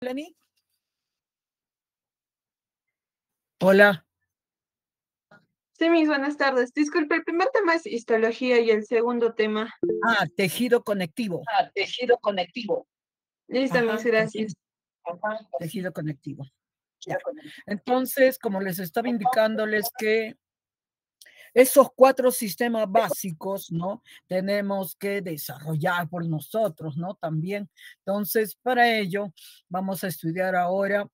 Lenny. Hola. Sí, mis buenas tardes. Disculpe, el primer tema es histología y el segundo tema. Tejido conectivo. Tejido conectivo. Listo, mis Ajá, gracias. tejido conectivo. Ya. Entonces, como les estaba indicándoles que esos 4 sistemas básicos, ¿no? Tenemos que desarrollar por nosotros, ¿no? También. Entonces, para ello, vamos a estudiar ahora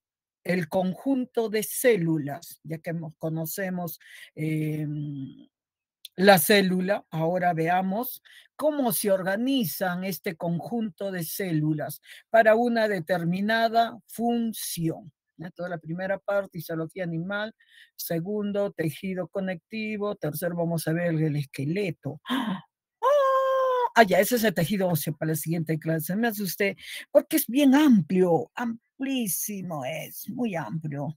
el conjunto de células, ya que conocemos la célula. Ahora veamos cómo se organizan este conjunto de células para una determinada función. Toda la primera parte, histología animal. Segundo, tejido conectivo. Tercero, vamos a ver el esqueleto. Ya, ese es el tejido óseo para la siguiente clase. Me asusté porque es bien amplio, amplísimo, es muy amplio.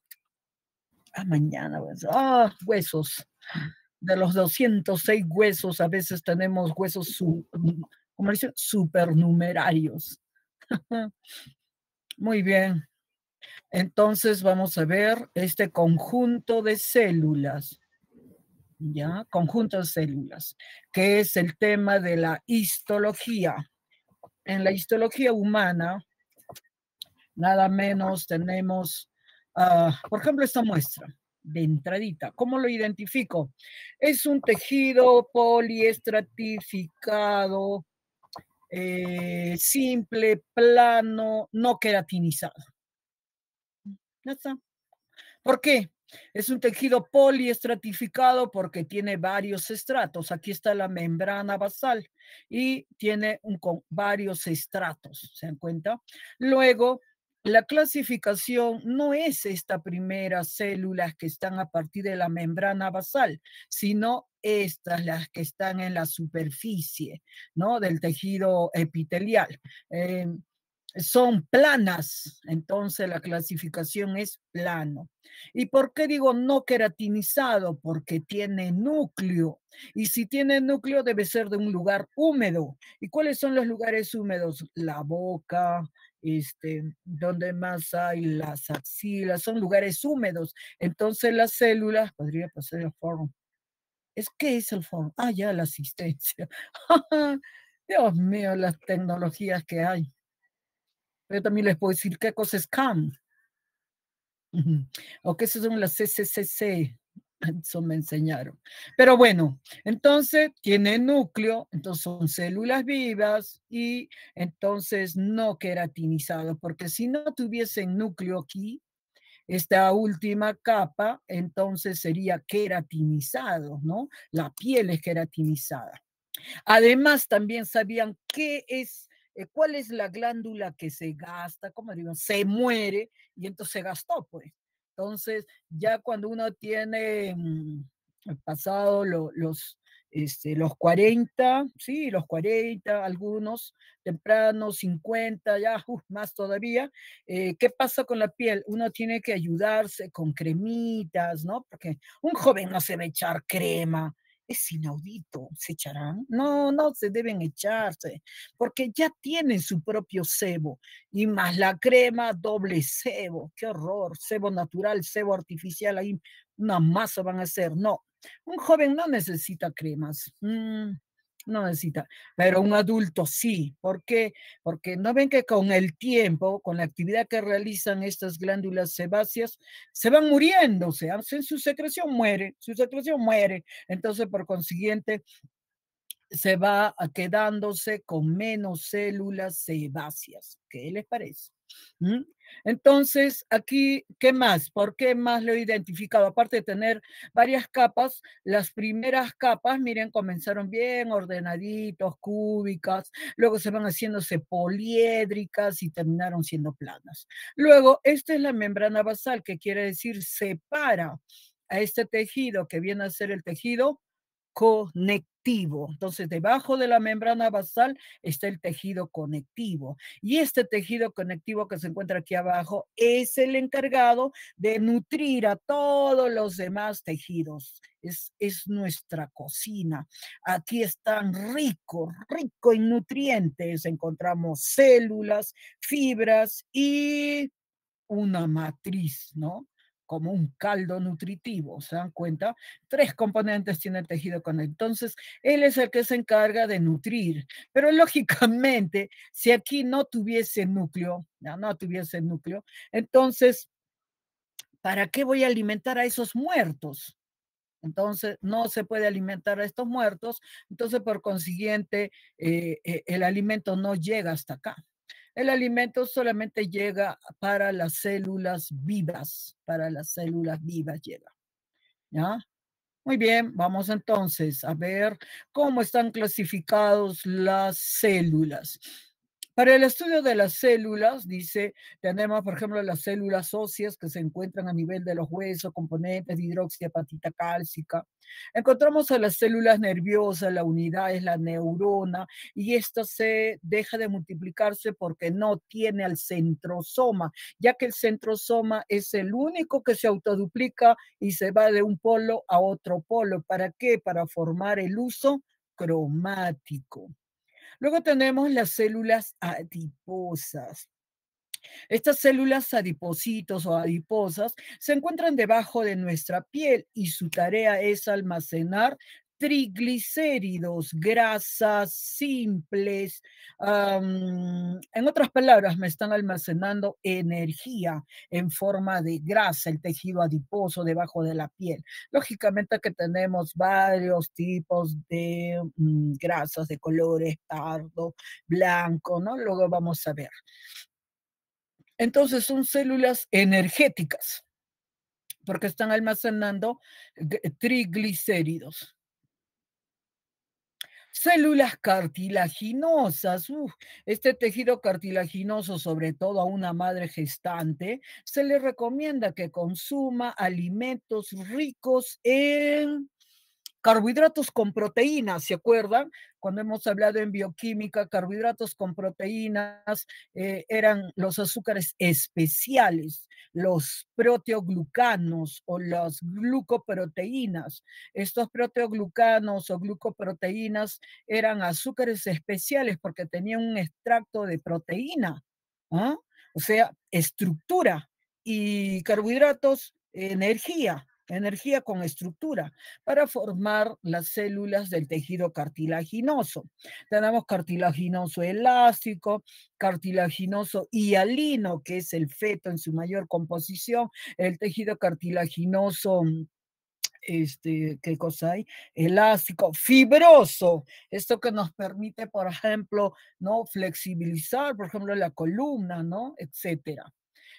Mañana, pues. Huesos. De los 206 huesos, a veces tenemos huesos, ¿cómo dicen? Supernumerarios. Muy bien. Entonces vamos a ver este conjunto de células. ¿Ya? Conjunto de células, que es el tema de la histología. En la histología humana, nada menos tenemos, por ejemplo, esta muestra de entradita. ¿Cómo lo identifico? Es un tejido poliestratificado, simple, plano, no queratinizado. Ya está. ¿Por qué? Es un tejido poliestratificado porque tiene varios estratos. Aquí está la membrana basal y tiene varios estratos, ¿se dan cuenta? Luego, la clasificación no es esta primera células que están a partir de la membrana basal, sino estas, las que están en la superficie, ¿no? Del tejido epitelial. Son planas, entonces la clasificación es plano. ¿Y por qué digo no queratinizado? Porque tiene núcleo. Y si tiene núcleo debe ser de un lugar húmedo. ¿Y cuáles son los lugares húmedos? La boca, donde más hay las axilas, son lugares húmedos. Entonces las células, podría pasar el foro. ¿Qué es el foro? Ya la asistencia. Dios mío, las tecnologías que hay. Yo también les puedo decir qué cosa es CAM. O qué son las CCCC. Eso me enseñaron. Pero bueno, entonces tiene núcleo, entonces son células vivas y entonces no queratinizado, porque si no tuviesen núcleo aquí, esta última capa, entonces sería queratinizado, ¿no? La piel es queratinizada. Además, también sabían cuál es la glándula que se gasta, como digo, se muere y entonces se gastó, pues. Entonces, ya cuando uno tiene pasado los 40, sí, los 40, algunos tempranos, 50, ya más todavía. ¿Qué pasa con la piel? Uno tiene que ayudarse con cremitas, ¿no? Porque un joven no se va a echar crema, es inaudito. ¿Se echarán? No, no se deben echarse, porque ya tienen su propio sebo, y más la crema, doble sebo. ¡Qué horror! Sebo natural, sebo artificial, ahí una masa van a hacer. No, un joven no necesita cremas. No necesita, pero un adulto sí. ¿Por qué? Porque no ven que con el tiempo, con la actividad que realizan estas glándulas sebáceas, se van muriendo, su secreción muere, su secreción muere. Entonces, por consiguiente, se va quedándose con menos células sebáceas. ¿Qué les parece? ¿Mm? Entonces, aquí, ¿qué más? ¿Por qué más lo he identificado? Aparte de tener varias capas, las primeras capas, miren, comenzaron bien ordenaditos, cúbicas, luego se van haciéndose poliédricas y terminaron siendo planas. Luego, esta es la membrana basal, que quiere decir separa a este tejido que viene a ser el tejido conectivo. Entonces, debajo de la membrana basal está el tejido conectivo. Y este tejido conectivo que se encuentra aquí abajo es el encargado de nutrir a todos los demás tejidos. Es nuestra cocina. Aquí están rico en nutrientes. Encontramos células, fibras y una matriz, ¿no? Como un caldo nutritivo, ¿se dan cuenta? 3 componentes tiene el tejido conectivo. Entonces, él es el que se encarga de nutrir. Pero lógicamente, si aquí no tuviese núcleo, ya no tuviese núcleo, entonces, ¿para qué voy a alimentar a esos muertos? Entonces, no se puede alimentar a estos muertos, entonces, por consiguiente, el alimento no llega hasta acá. El alimento solamente llega para las células vivas llega, ¿ya? Muy bien, vamos entonces a ver cómo están clasificados las células. Para el estudio de las células, dice, tenemos, por ejemplo, las células óseas que se encuentran a nivel de los huesos, componentes de hidroxiapatita cálcica. Encontramos a las células nerviosas, la unidad es la neurona, y esta se deja de multiplicarse porque no tiene al centrosoma, ya que el centrosoma es el único que se autoduplica y se va de un polo a otro polo. ¿Para qué? Para formar el uso cromático. Luego tenemos las células adiposas. Estas células adipositos o adiposas se encuentran debajo de nuestra piel y su tarea es almacenar triglicéridos, grasas simples. En otras palabras, me están almacenando energía en forma de grasa, el tejido adiposo debajo de la piel. Lógicamente que tenemos varios tipos de grasas de colores pardo, blanco, ¿no? Luego vamos a ver. Entonces son células energéticas, porque están almacenando triglicéridos. Células cartilaginosas. Este tejido cartilaginoso, sobre todo a una madre gestante, se le recomienda que consuma alimentos ricos en carbohidratos con proteínas, ¿se acuerdan? Cuando hemos hablado en bioquímica, carbohidratos con proteínas eran los azúcares especiales, los proteoglucanos o las glucoproteínas. Estos proteoglucanos o glucoproteínas eran azúcares especiales porque tenían un extracto de proteína, ¿ah? O sea, estructura, y carbohidratos, energía con estructura para formar las células del tejido cartilaginoso. Tenemos cartilaginoso elástico, cartilaginoso hialino, que es el feto en su mayor composición, el tejido cartilaginoso, ¿qué cosa hay? Elástico, fibroso, esto que nos permite, por ejemplo, ¿no? Flexibilizar, por ejemplo, la columna, ¿no? Etcétera.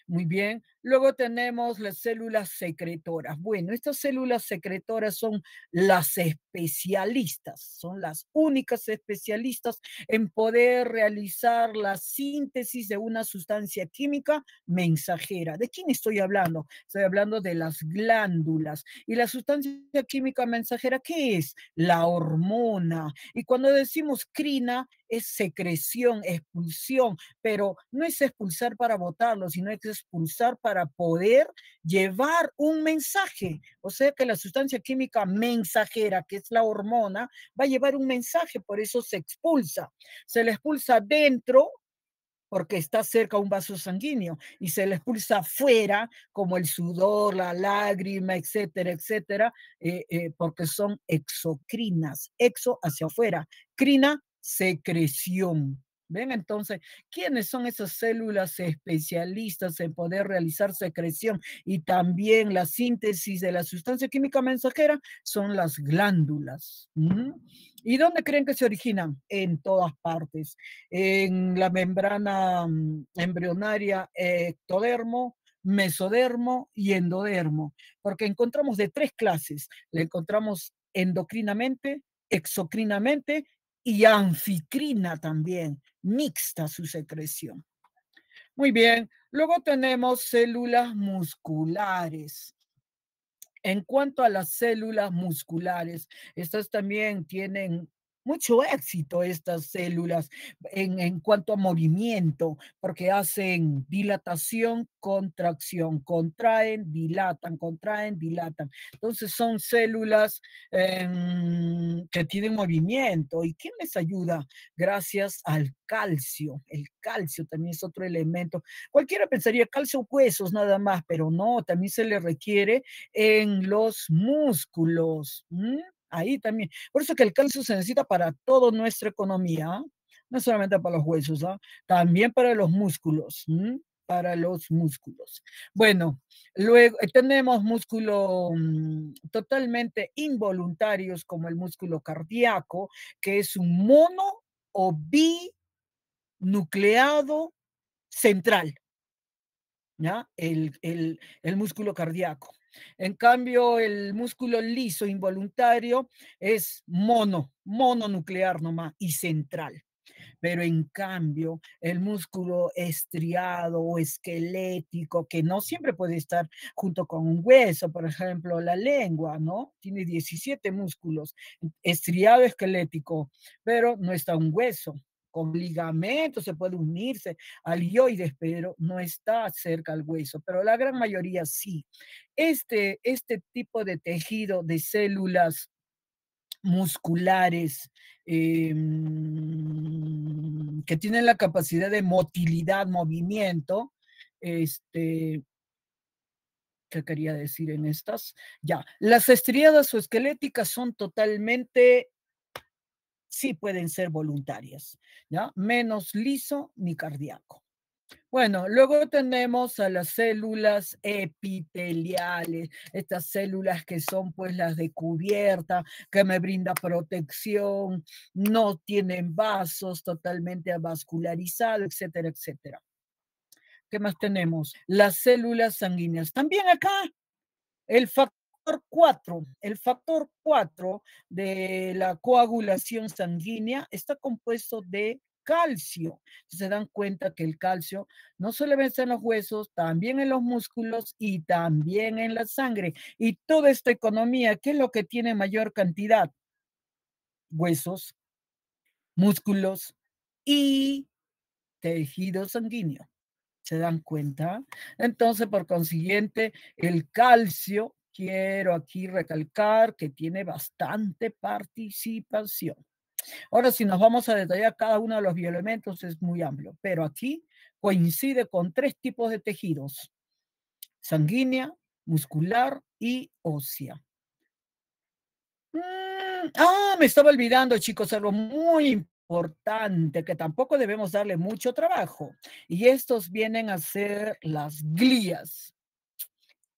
Muy bien. Luego tenemos las células secretoras. Bueno, estas células secretoras son las especialistas, son las únicas especialistas en poder realizar la síntesis de una sustancia química mensajera. ¿De quién estoy hablando? Estoy hablando de las glándulas. ¿Y la sustancia química mensajera qué es? La hormona. Y cuando decimos crina, es secreción, expulsión, pero no es expulsar para botarlo, sino es expulsar para poder llevar un mensaje. O sea que la sustancia química mensajera, que es la hormona, va a llevar un mensaje, por eso se expulsa. Se le expulsa dentro porque está cerca a un vaso sanguíneo, y se le expulsa afuera, como el sudor, la lágrima, etcétera, etcétera, porque son exocrinas, exo hacia afuera, crina, secreción. ¿Ven? Entonces, ¿quiénes son esas células especialistas en poder realizar secreción y también la síntesis de la sustancia química mensajera? Son las glándulas. ¿Y dónde creen que se originan? En todas partes. En la membrana embrionaria, ectodermo, mesodermo y endodermo, porque encontramos de 3 clases. Le encontramos endocrinamente, exocrinamente y anficrina también, mixta su secreción. Muy bien, luego tenemos células musculares. En cuanto a las células musculares, estas también tienen mucho éxito estas células en cuanto a movimiento, porque hacen dilatación, contracción, contraen, dilatan. Entonces son células que tienen movimiento. ¿Y quién les ayuda? Gracias al calcio. El calcio también es otro elemento. Cualquiera pensaría calcio, huesos nada más, pero no, también se le requiere en los músculos. Ahí también. Por eso que el calcio se necesita para toda nuestra economía, ¿ah? No solamente para los huesos, ¿ah? También para los músculos, para los músculos. Bueno, luego tenemos músculos totalmente involuntarios como el músculo cardíaco, que es un mono o binucleado central, ¿ya? El músculo cardíaco. En cambio, el músculo liso involuntario es mononuclear nomás y central. Pero en cambio, el músculo estriado o esquelético, que no siempre puede estar junto con un hueso, por ejemplo, la lengua, ¿no? Tiene 17 músculos, estriado esquelético, pero no está un hueso. Con ligamentos se puede unirse al hioides, pero no está cerca al hueso, pero la gran mayoría sí. Este tipo de tejido de células musculares que tienen la capacidad de motilidad, movimiento, este, ¿qué quería decir en estas? Ya, las estriadas o esqueléticas son totalmente, sí pueden ser voluntarias, ¿ya? Menos liso ni cardíaco. Bueno, luego tenemos a las células epiteliales, estas células que son pues las de cubierta, que me brinda protección, no tienen vasos, totalmente avascularizado, etcétera, etcétera. ¿Qué más tenemos? Las células sanguíneas. También acá el factor 4 de la coagulación sanguínea está compuesto de calcio. Se dan cuenta que el calcio no solamente está en los huesos, también en los músculos y también en la sangre. Y toda esta economía, ¿qué es lo que tiene mayor cantidad? Huesos, músculos y tejido sanguíneo. ¿Se dan cuenta? Entonces, por consiguiente, el calcio, quiero aquí recalcar que tiene bastante participación. Ahora, si nos vamos a detallar cada uno de los bioelementos, es muy amplio, pero aquí coincide con tres tipos de tejidos: sanguínea, muscular y ósea. Me estaba olvidando, chicos, algo muy importante que tampoco debemos darle mucho trabajo. Y estos vienen a ser las glías,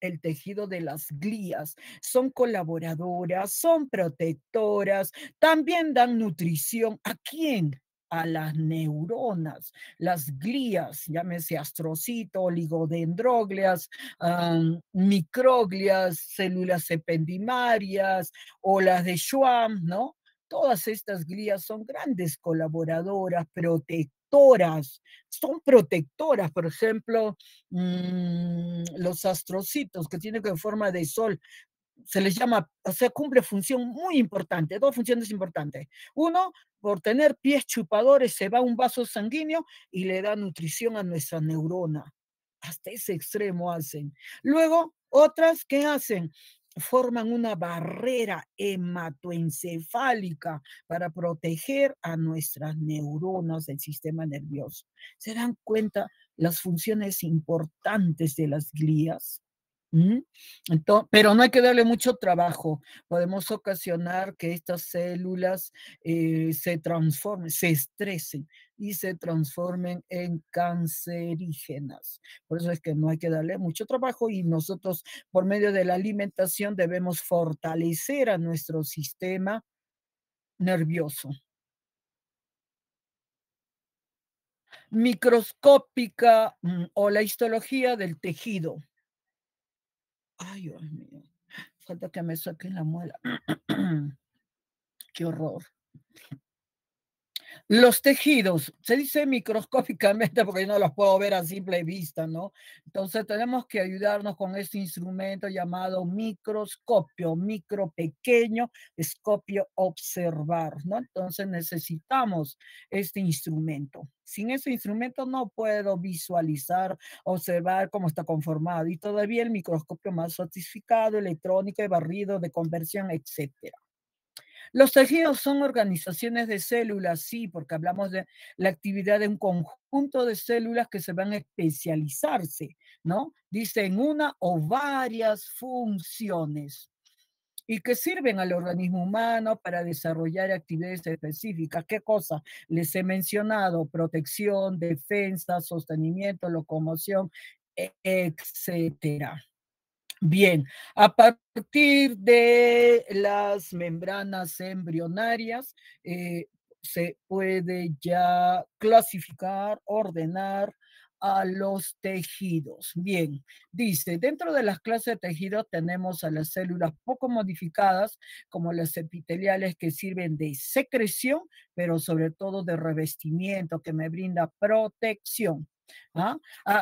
el tejido de las glías. Son colaboradoras, son protectoras, también dan nutrición. ¿A quién? A las neuronas, las glías, llámese astrocito, oligodendroglias, microglias, células ependimarias o las de Schwann, ¿no? Todas estas glías son grandes colaboradoras, protectoras, son protectoras, por ejemplo, los astrocitos que tienen forma de sol, se les llama, o sea, cumple función muy importante, dos funciones importantes. Uno, por tener pies chupadores, se va un vaso sanguíneo y le da nutrición a nuestra neurona. Hasta ese extremo hacen. Luego, otras, ¿qué hacen? Forman una barrera hematoencefálica para proteger a nuestras neuronas del sistema nervioso. ¿Se dan cuenta las funciones importantes de las glías? ¿Mm? Pero no hay que darle mucho trabajo. Podemos ocasionar que estas células se transformen, se estresen y se transformen en cancerígenas. Por eso es que no hay que darle mucho trabajo y nosotros por medio de la alimentación debemos fortalecer a nuestro sistema nervioso. Microscópica o la histología del tejido. Ay, Dios mío. Falta que me saquen la muela. Qué horror. Los tejidos, se dice microscópicamente porque yo no los puedo ver a simple vista, ¿no? Entonces tenemos que ayudarnos con este instrumento llamado microscopio, micro pequeño, escopio observar, ¿no? Entonces necesitamos este instrumento. Sin ese instrumento no puedo visualizar, observar cómo está conformado y todavía el microscopio más sofisticado, electrónico, de barrido, de conversión, etcétera. Los tejidos son organizaciones de células, sí, porque hablamos de la actividad de un conjunto de células que se van a especializarse, ¿no? Dicen una o varias funciones y que sirven al organismo humano para desarrollar actividades específicas. ¿Qué cosa? Les he mencionado: protección, defensa, sostenimiento, locomoción, etcétera. Bien, a partir de las membranas embrionarias, se puede ya clasificar, ordenar a los tejidos. Bien, dice, dentro de las clases de tejidos tenemos a las células poco modificadas, como las epiteliales que sirven de secreción, pero sobre todo de revestimiento, que me brinda protección. ¿Ah?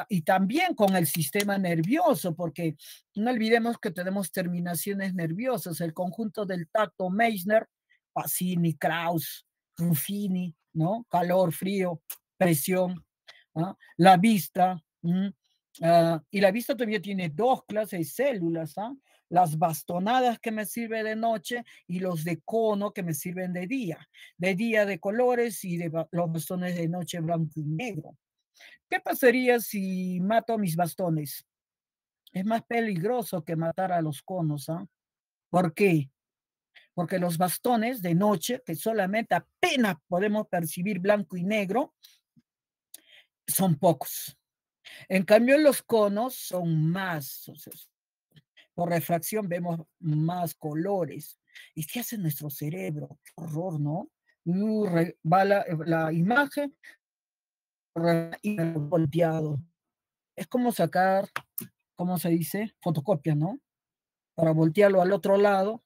Y también con el sistema nervioso, porque no olvidemos que tenemos terminaciones nerviosas, el conjunto del tacto Meissner, Pacini, Krauss, Ruffini, ¿no? Calor, frío, presión, ¿ah? La vista, y la vista todavía tiene dos clases de células, ¿ah? Las bastonadas que me sirven de noche y los de cono que me sirven de día de colores y de los bastones de noche blanco y negro. ¿Qué pasaría si mato mis bastones? Es más peligroso que matar a los conos, ¿ah? ¿Por qué? Porque los bastones de noche, que solamente apenas podemos percibir blanco y negro, son pocos. En cambio, los conos son más. O sea, por refracción vemos más colores. ¿Y qué hace nuestro cerebro? Qué horror, ¿no? Va la imagen y volteado. Es como sacar, ¿cómo se dice? Fotocopia, ¿no? Para voltearlo al otro lado,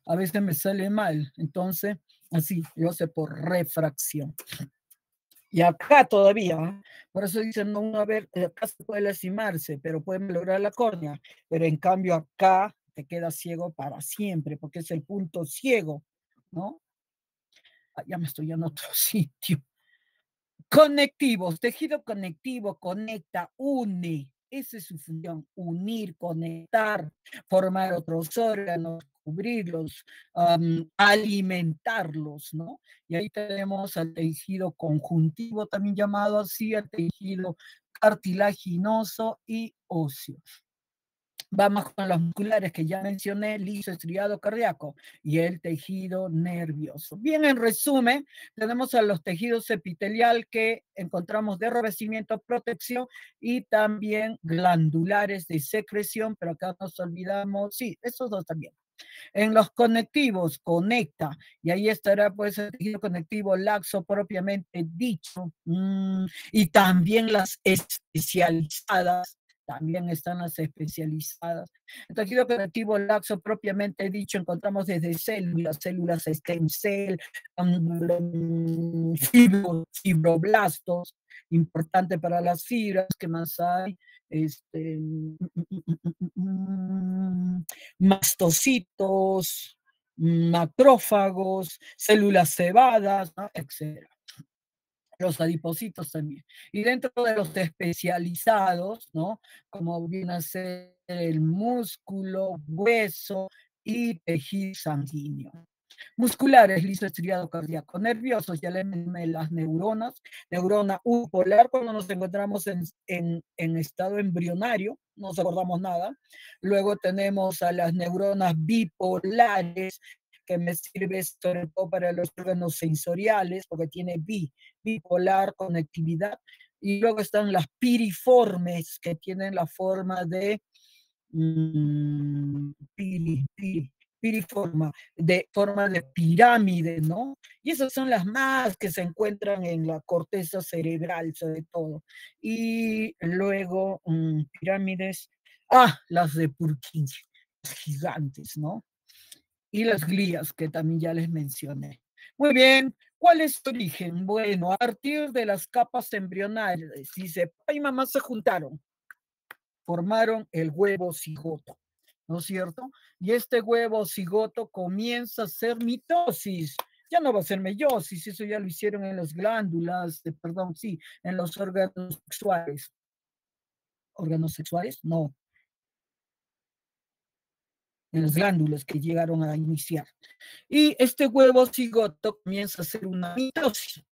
a veces me sale mal. Entonces, así, lo hace por refracción. Y acá todavía, ¿eh? Por eso dicen, no, a ver, acá se puede lastimarse, pero puede lograr la córnea. Pero en cambio acá te quedas ciego para siempre, porque es el punto ciego, ¿no? Ya me estoy en otro sitio. Conectivos, tejido conectivo conecta, une. Esa es su función, unir, conectar, formar otros órganos, cubrirlos, alimentarlos, ¿no? Y ahí tenemos al tejido conjuntivo, también llamado así, al tejido cartilaginoso y óseo. Vamos con los musculares que ya mencioné, liso, estriado, cardíaco y el tejido nervioso. Bien, en resumen, tenemos a los tejidos epitelial que encontramos de revestimiento, protección y también glandulares de secreción, pero acá nos olvidamos, sí, esos dos también. En los conectivos, conecta, y ahí estará pues el tejido conectivo laxo propiamente dicho, y también las especializadas, también están las especializadas. El tejido conectivo laxo propiamente dicho encontramos desde células stem cell, fibroblastos, importante para las fibras, ¿qué más hay? Este, mastocitos, macrófagos, células cebadas, ¿no? Etcétera. Los adipocitos también. Y dentro de los especializados, ¿no? Como viene a ser el músculo, hueso y tejido sanguíneo. Musculares, liso, estriado, cardíaco, nerviosos, ya le mencioné las neuronas, neurona unipolar cuando nos encontramos en estado embrionario, no nos acordamos nada. Luego tenemos a las neuronas bipolares, que me sirve sobre todo para los órganos sensoriales, porque tiene bipolar, conectividad. Y luego están las piriformes, que tienen la forma de piri, piri, piriforma, de forma de pirámide, ¿no? Y esas son las más que se encuentran en la corteza cerebral, sobre todo. Y luego, pirámides, las de Purkinje, las gigantes, ¿no? Y las glías, que también ya les mencioné. Muy bien, ¿Cuál es su origen? Bueno, a partir de las capas embrionales, dice, papá y mamá se juntaron, formaron el huevo cigoto, ¿no es cierto? Y este huevo cigoto comienza a ser mitosis. Ya no va a ser meiosis, eso ya lo hicieron en las glándulas, perdón, sí, en los órganos sexuales. ¿Órganos sexuales? No, en las glándulas que llegaron a iniciar. Y este huevo cigoto comienza a ser una mitosis.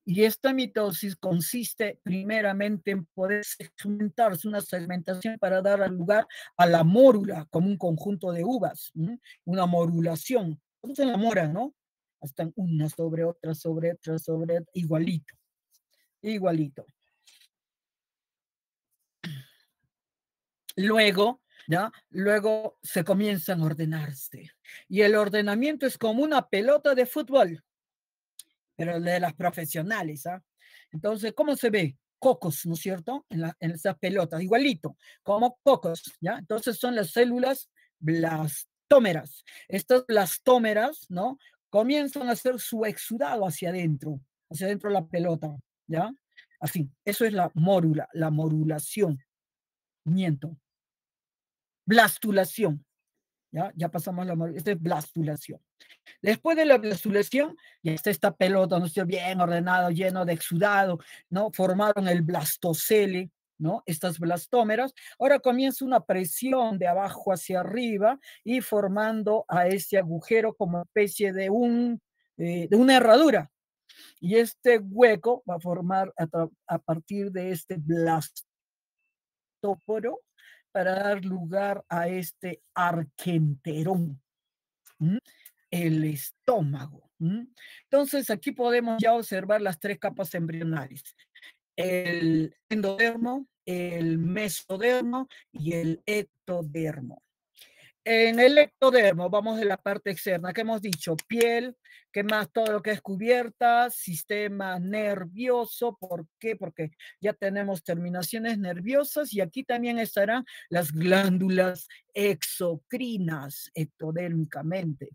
Y esta mitosis consiste primeramente en poder segmentarse, una segmentación para dar lugar a la mórula, como un conjunto de uvas, una morulación. Entonces la mora, ¿no? Están una sobre otra, sobre otra, sobre otra, igualito, igualito. Luego, ¿ya? Luego se comienzan a ordenarse. Y el ordenamiento es como una pelota de fútbol, pero de las profesionales, ¿ah? Entonces, ¿cómo se ve? Cocos, ¿no es cierto? En esas pelotas, igualito, como cocos, ¿ya? Entonces son las células blastómeras. Estas blastómeras, ¿no? Comienzan a hacer su exudado hacia adentro de la pelota, ¿ya? Así, eso es la mórula, la morulación, miento, blastulación, ¿ya? Ya pasamos a la, esta es blastulación. Después de la blastulación, ya está esta pelota, ¿no? Está bien ordenado, lleno de exudado, ¿no? Formaron el blastocele, ¿no? Estas blastómeras. Ahora comienza una presión de abajo hacia arriba y formando a este agujero como especie de una herradura. Y este hueco va a formar a partir de este blastóporo para dar lugar a este arquenterón. ¿Mm? El estómago. Entonces, aquí podemos ya observar las tres capas embrionales: el endodermo, el mesodermo y el ectodermo. En el ectodermo, vamos de la parte externa, que hemos dicho, piel, que más todo lo que es cubierta, sistema nervioso. ¿Por qué? Porque ya tenemos terminaciones nerviosas y aquí también estarán las glándulas exocrinas ectodérmicamente.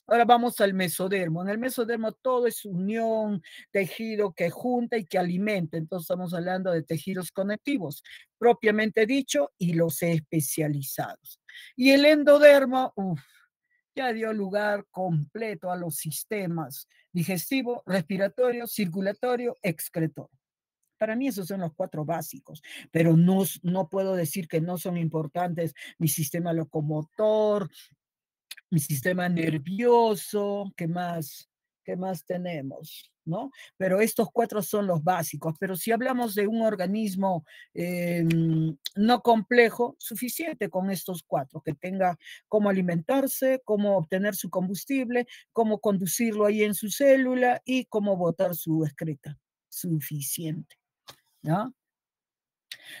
Ahora vamos al mesodermo. En el mesodermo todo es unión, tejido que junta y que alimenta. Entonces estamos hablando de tejidos conectivos, propiamente dicho, y los especializados. Y el endodermo, ya dio lugar completo a los sistemas digestivo, respiratorio, circulatorio, excretor. Para mí esos son los cuatro básicos, pero no puedo decir que no son importantes mi sistema locomotor, mi sistema nervioso, ¿qué más? ¿Qué más tenemos? ¿No? Pero estos cuatro son los básicos. Pero si hablamos de un organismo no complejo, suficiente con estos cuatro, que tenga cómo alimentarse, cómo obtener su combustible, cómo conducirlo ahí en su célula y cómo botar su excreta. Suficiente. ¿Ya?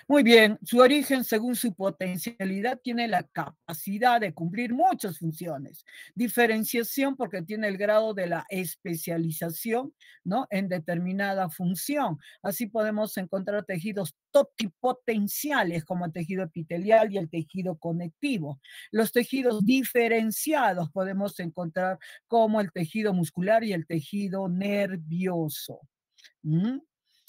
Muy bien, su origen, según su potencialidad, tiene la capacidad de cumplir muchas funciones. Diferenciación porque tiene el grado de la especialización, ¿no? En determinada función. Así podemos encontrar tejidos totipotenciales como el tejido epitelial y el tejido conectivo. Los tejidos diferenciados podemos encontrar como el tejido muscular y el tejido nervioso. ¿Mm?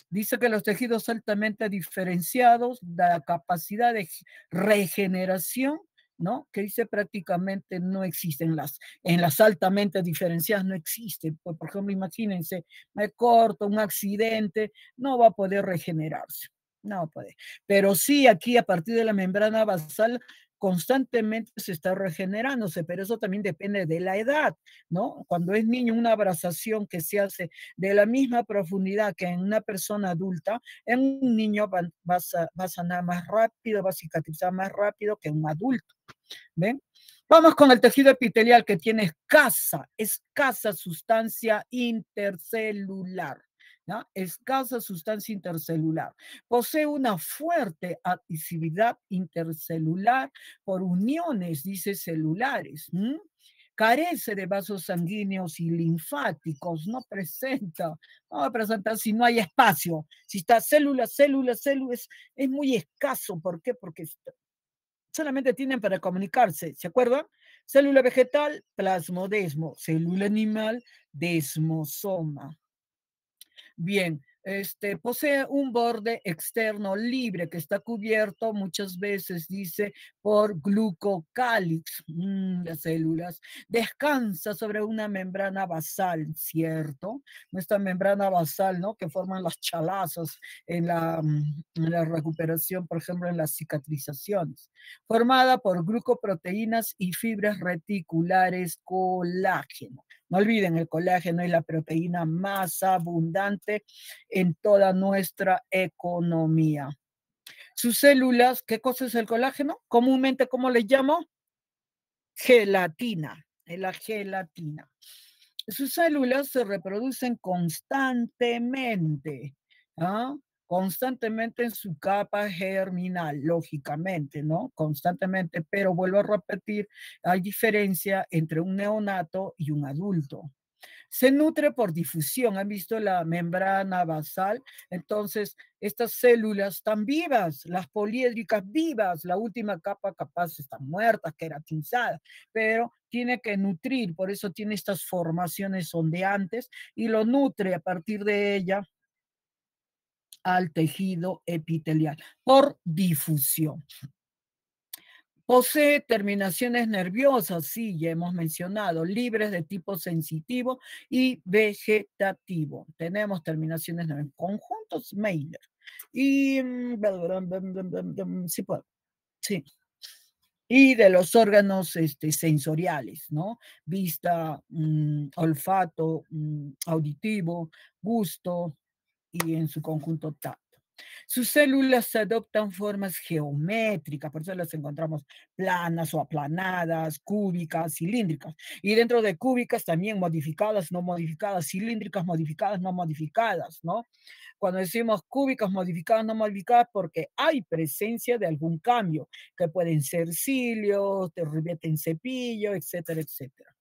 Dice que los tejidos altamente diferenciados, la capacidad de regeneración, ¿no? Que dice prácticamente no existen en las altamente diferenciadas no existen. Por ejemplo, imagínense, me corto un accidente, no va a poder regenerarse. No puede. Pero sí, aquí a partir de la membrana basal constantemente se está regenerándose, pero eso también depende de la edad, ¿no? Cuando es niño, una abrazación que se hace de la misma profundidad que en una persona adulta, en un niño va a sanar más rápido, va a cicatrizar más rápido que un adulto. ¿Ven? Vamos con el tejido epitelial que tiene escasa sustancia intercelular. ¿No? Escasa sustancia intercelular. Posee una fuerte adhesividad intercelular por uniones, dice, celulares. Carece de vasos sanguíneos y linfáticos, no presenta, no va a presentar si no hay espacio. Si está célula, célula, célula, es muy escaso. ¿Por qué? Porque solamente tienen para comunicarse, ¿se acuerdan? Célula vegetal, plasmodesmo, célula animal, desmosoma. Bien, posee un borde externo libre que está cubierto muchas veces, dice, por glucocálix, las células. Descansa sobre una membrana basal, ¿cierto? Nuestra membrana basal, ¿no? Que forman las chalazas en la recuperación, por ejemplo, en las cicatrizaciones. Formada por glucoproteínas y fibras reticulares colágeno. No olviden, el colágeno es la proteína más abundante en toda nuestra economía. Sus células, ¿qué cosa es el colágeno? Comúnmente, ¿cómo le llamo? Gelatina, es la gelatina. Sus células se reproducen constantemente, ¿ah? Constantemente en su capa germinal, lógicamente, ¿no? Constantemente, pero vuelvo a repetir, hay diferencia entre un neonato y un adulto. Se nutre por difusión. ¿Han visto la membrana basal? Entonces, estas células están vivas, las poliédricas vivas, la última capa capaz están muertas, queratinizadas, pero tiene que nutrir, por eso tiene estas formaciones ondeantes y lo nutre a partir de ella al tejido epitelial por difusión. Posee terminaciones nerviosas, sí, ya hemos mencionado, libres de tipo sensitivo y vegetativo. Tenemos terminaciones en conjuntos Meiler. Y sí, sí. Y de los órganos sensoriales, ¿no? Vista, olfato, auditivo, gusto y en su conjunto tacto. Sus células adoptan formas geométricas, por eso las encontramos planas o aplanadas, cúbicas, cilíndricas. Y dentro de cúbicas también modificadas, no modificadas, cilíndricas, modificadas, no modificadas, ¿no? Cuando decimos cúbicas, modificadas, no modificadas, porque hay presencia de algún cambio, que pueden ser cilios, te revierten cepillo, etcétera, etcétera.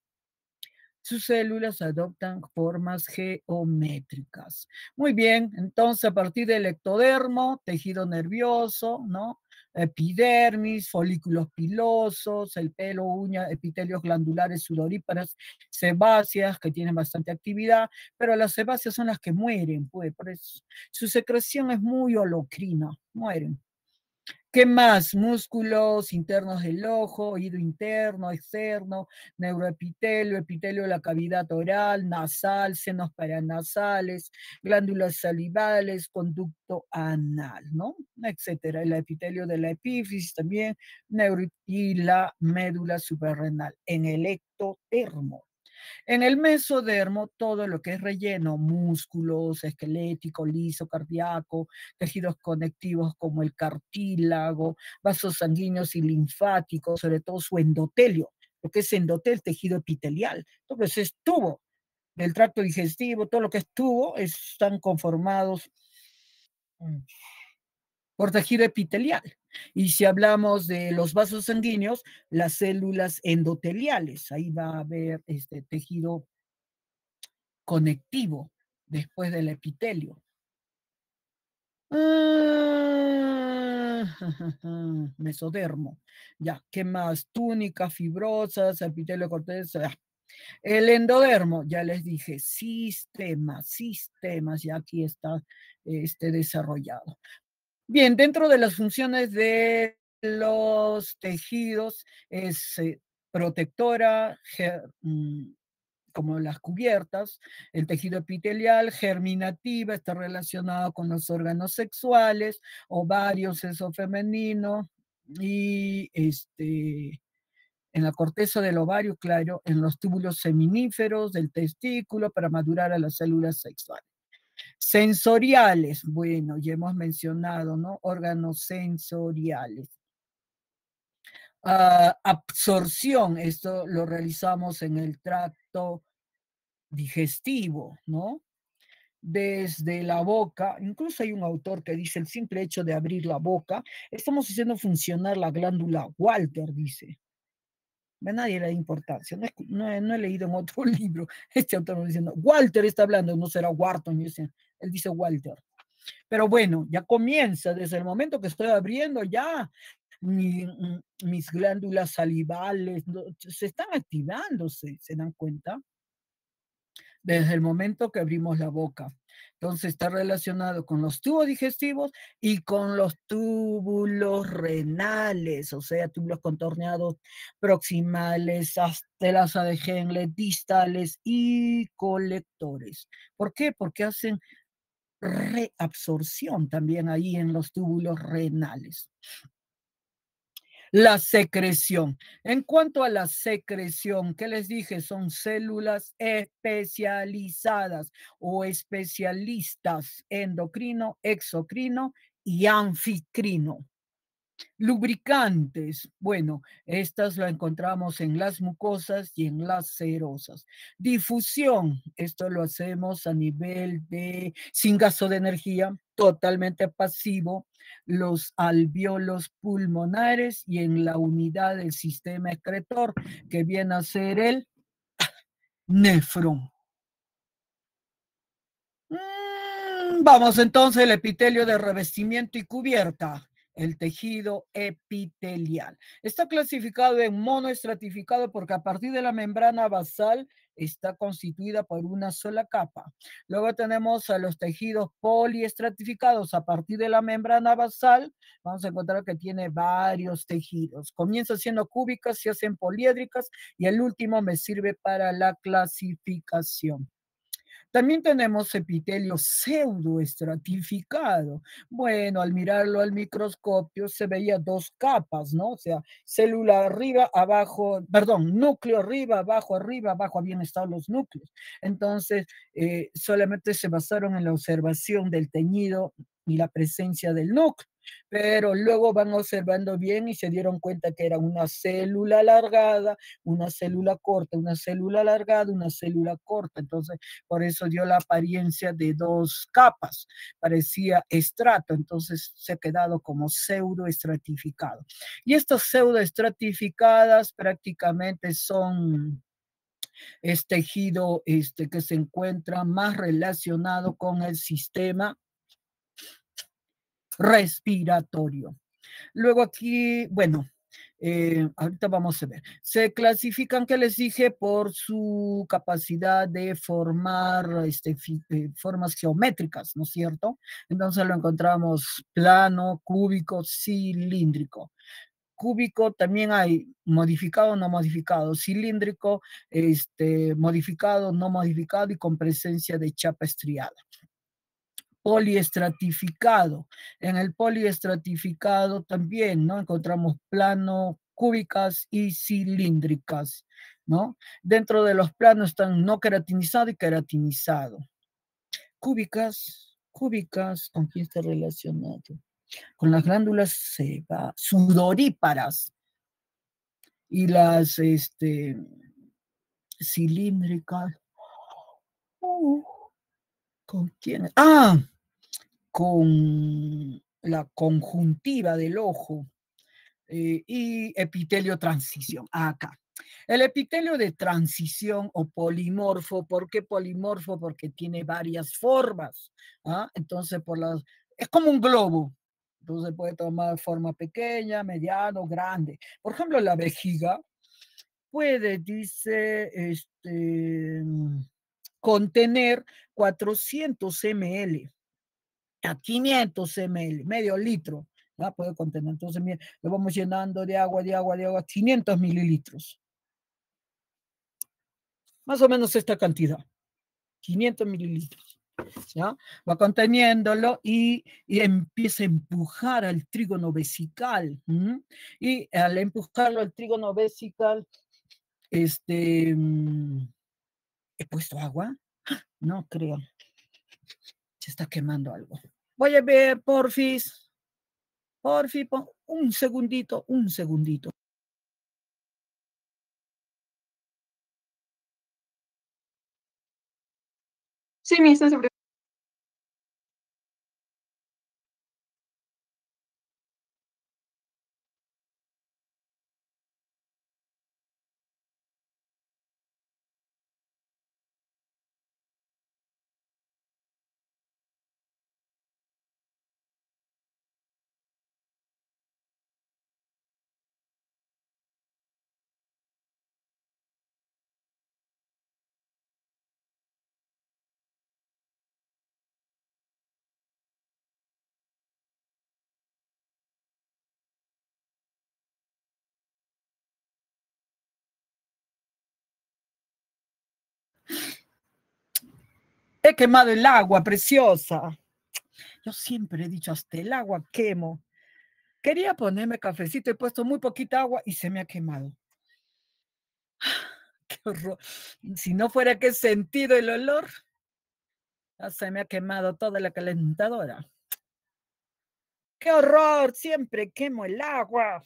Sus células adoptan formas geométricas. Muy bien, entonces a partir del ectodermo, tejido nervioso, ¿no? Epidermis, folículos pilosos, el pelo, uña, epitelios glandulares sudoríparas, sebáceas que tienen bastante actividad, pero las sebáceas son las que mueren, pues, por eso su secreción es muy holocrina, mueren. ¿Qué más? Músculos internos del ojo, oído interno, externo, neuroepitelio, epitelio de la cavidad oral, nasal, senos paranasales, glándulas salivales, conducto anal, ¿no? Etcétera. El epitelio de la epífisis también, y la médula suprarrenal, en el ectodermo. En el mesodermo, todo lo que es relleno, músculos, esquelético, liso, cardíaco, tejidos conectivos como el cartílago, vasos sanguíneos y linfáticos, sobre todo su endotelio, lo que es endotel, tejido epitelial. Entonces es tubo del tracto digestivo, todo lo que es tubo están conformados por tejido epitelial. Y si hablamos de los vasos sanguíneos, las células endoteliales, ahí va a haber este tejido conectivo después del epitelio. Ah, mesodermo. Ya, ¿qué más? Túnicas fibrosas, epitelio corteza. El endodermo, ya les dije, sistemas, ya aquí está desarrollado. Bien, dentro de las funciones de los tejidos es protectora, como las cubiertas, el tejido epitelial, germinativa, está relacionado con los órganos sexuales, ovarios, sexo femenino, y en la corteza del ovario, claro, en los túbulos seminíferos del testículo para madurar a las células sexuales. Sensoriales, bueno, ya hemos mencionado, ¿no? Órganos sensoriales. Absorción, esto lo realizamos en el tracto digestivo, ¿no? Desde la boca, incluso hay un autor que dice el simple hecho de abrir la boca, estamos haciendo funcionar la glándula Walter, dice. A nadie le da importancia, no he leído en otro libro este autor diciendo, Walter está hablando, no será Wharton, él dice Walter. Pero bueno, ya comienza, desde el momento que estoy abriendo ya, mis glándulas salivales se están activando, ¿se dan cuenta? desde el momento que abrimos la boca. Entonces está relacionado con los tubos digestivos y con los túbulos renales, o sea, túbulos contorneados proximales, telas de Henle, distales y colectores. ¿Por qué? Porque hacen reabsorción también ahí en los túbulos renales. La secreción. En cuanto a la secreción, ¿qué les dije? Son células especializadas o especialistas endocrino, exocrino y anficrino. Lubricantes, bueno, estas lo encontramos en las mucosas y en las serosas. Difusión, esto lo hacemos a nivel de, sin gasto de energía, totalmente pasivo, los alvéolos pulmonares y en la unidad del sistema excretor, que viene a ser el nefrón. Vamos entonces al epitelio de revestimiento y cubierta, el tejido epitelial. Está clasificado en monoestratificado porque a partir de la membrana basal está constituida por una sola capa. Luego tenemos a los tejidos poliestratificados a partir de la membrana basal. Vamos a encontrar que tiene varios tejidos. Comienza siendo cúbicas, se hacen poliédricas y el último me sirve para la clasificación. También tenemos epitelio pseudoestratificado. Bueno, al mirarlo al microscopio se veía dos capas, ¿no? O sea, célula arriba, abajo, perdón, núcleo arriba, abajo habían estado los núcleos. Entonces, solamente se basaron en la observación del teñido y la presencia del núcleo, pero luego van observando bien y se dieron cuenta que era una célula alargada, una célula corta, una célula alargada, una célula corta. Entonces, por eso dio la apariencia de dos capas, parecía estrato, entonces se ha quedado como pseudoestratificado. Y estas pseudoestratificadas prácticamente son tejido que se encuentra más relacionado con el sistema respiratorio. Luego aquí, bueno, ahorita vamos a ver. Se clasifican, que les dije, por su capacidad de formar formas geométricas, ¿no es cierto? Entonces lo encontramos plano, cúbico, cilíndrico. Cúbico también hay modificado, no modificado, cilíndrico, modificado, no modificado y con presencia de chapa estriada. Poliestratificado. En el poliestratificado también, ¿no? Encontramos plano, cúbicas y cilíndricas, ¿no? Dentro de los planos están no queratinizado y queratinizado. Cúbicas, ¿con quién está relacionado? Con las glándulas sudoríparas y las cilíndricas. ¿Con quién? Con la conjuntiva del ojo y epitelio transición, acá. El epitelio de transición o polimorfo, ¿por qué polimorfo? Porque tiene varias formas. Entonces, es como un globo. Entonces puede tomar forma pequeña, mediano, grande. Por ejemplo, la vejiga puede, dice, contener 400 ml a 500 ml, medio litro, ¿ya? Puede contener. Entonces, mire, lo vamos llenando de agua, 500 mililitros. Más o menos esta cantidad, 500 mililitros. ¿Ya? Va conteniéndolo y empieza a empujar al trígono vesical. Y al empujarlo al trígono vesical, ¿he puesto agua? No creo. Se está quemando algo. Voy a ver, porfis. Porfi, un segundito, un segundito. Sí, mi, está sobre. He quemado el agua, preciosa. Yo siempre he dicho, hasta el agua quemo. Quería ponerme cafecito, he puesto muy poquita agua y se me ha quemado. Qué horror. Si no fuera que he sentido el olor, ya se me ha quemado toda la calentadora. ¡Qué horror! Siempre quemo el agua.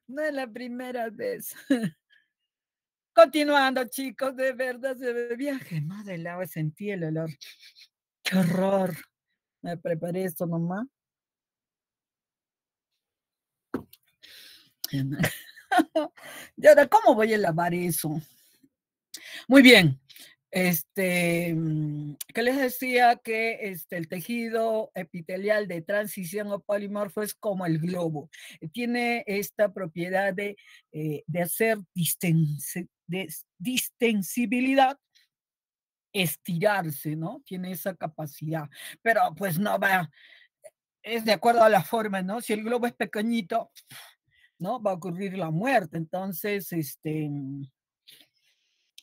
No es la primera vez. Continuando, chicos, de verdad se me había quemado el agua, sentí el olor. ¡Qué horror! Me preparé esto nomás. Y ahora, ¿cómo voy a lavar eso? Muy bien. ¿Qué les decía? Que el tejido epitelial de transición o polimorfo es como el globo. Tiene esta propiedad de hacer distensibilidad, estirarse, ¿no? Tiene esa capacidad, pero pues no va, es de acuerdo a la forma, ¿no? Si el globo es pequeñito, ¿no? Va a ocurrir la muerte. Entonces,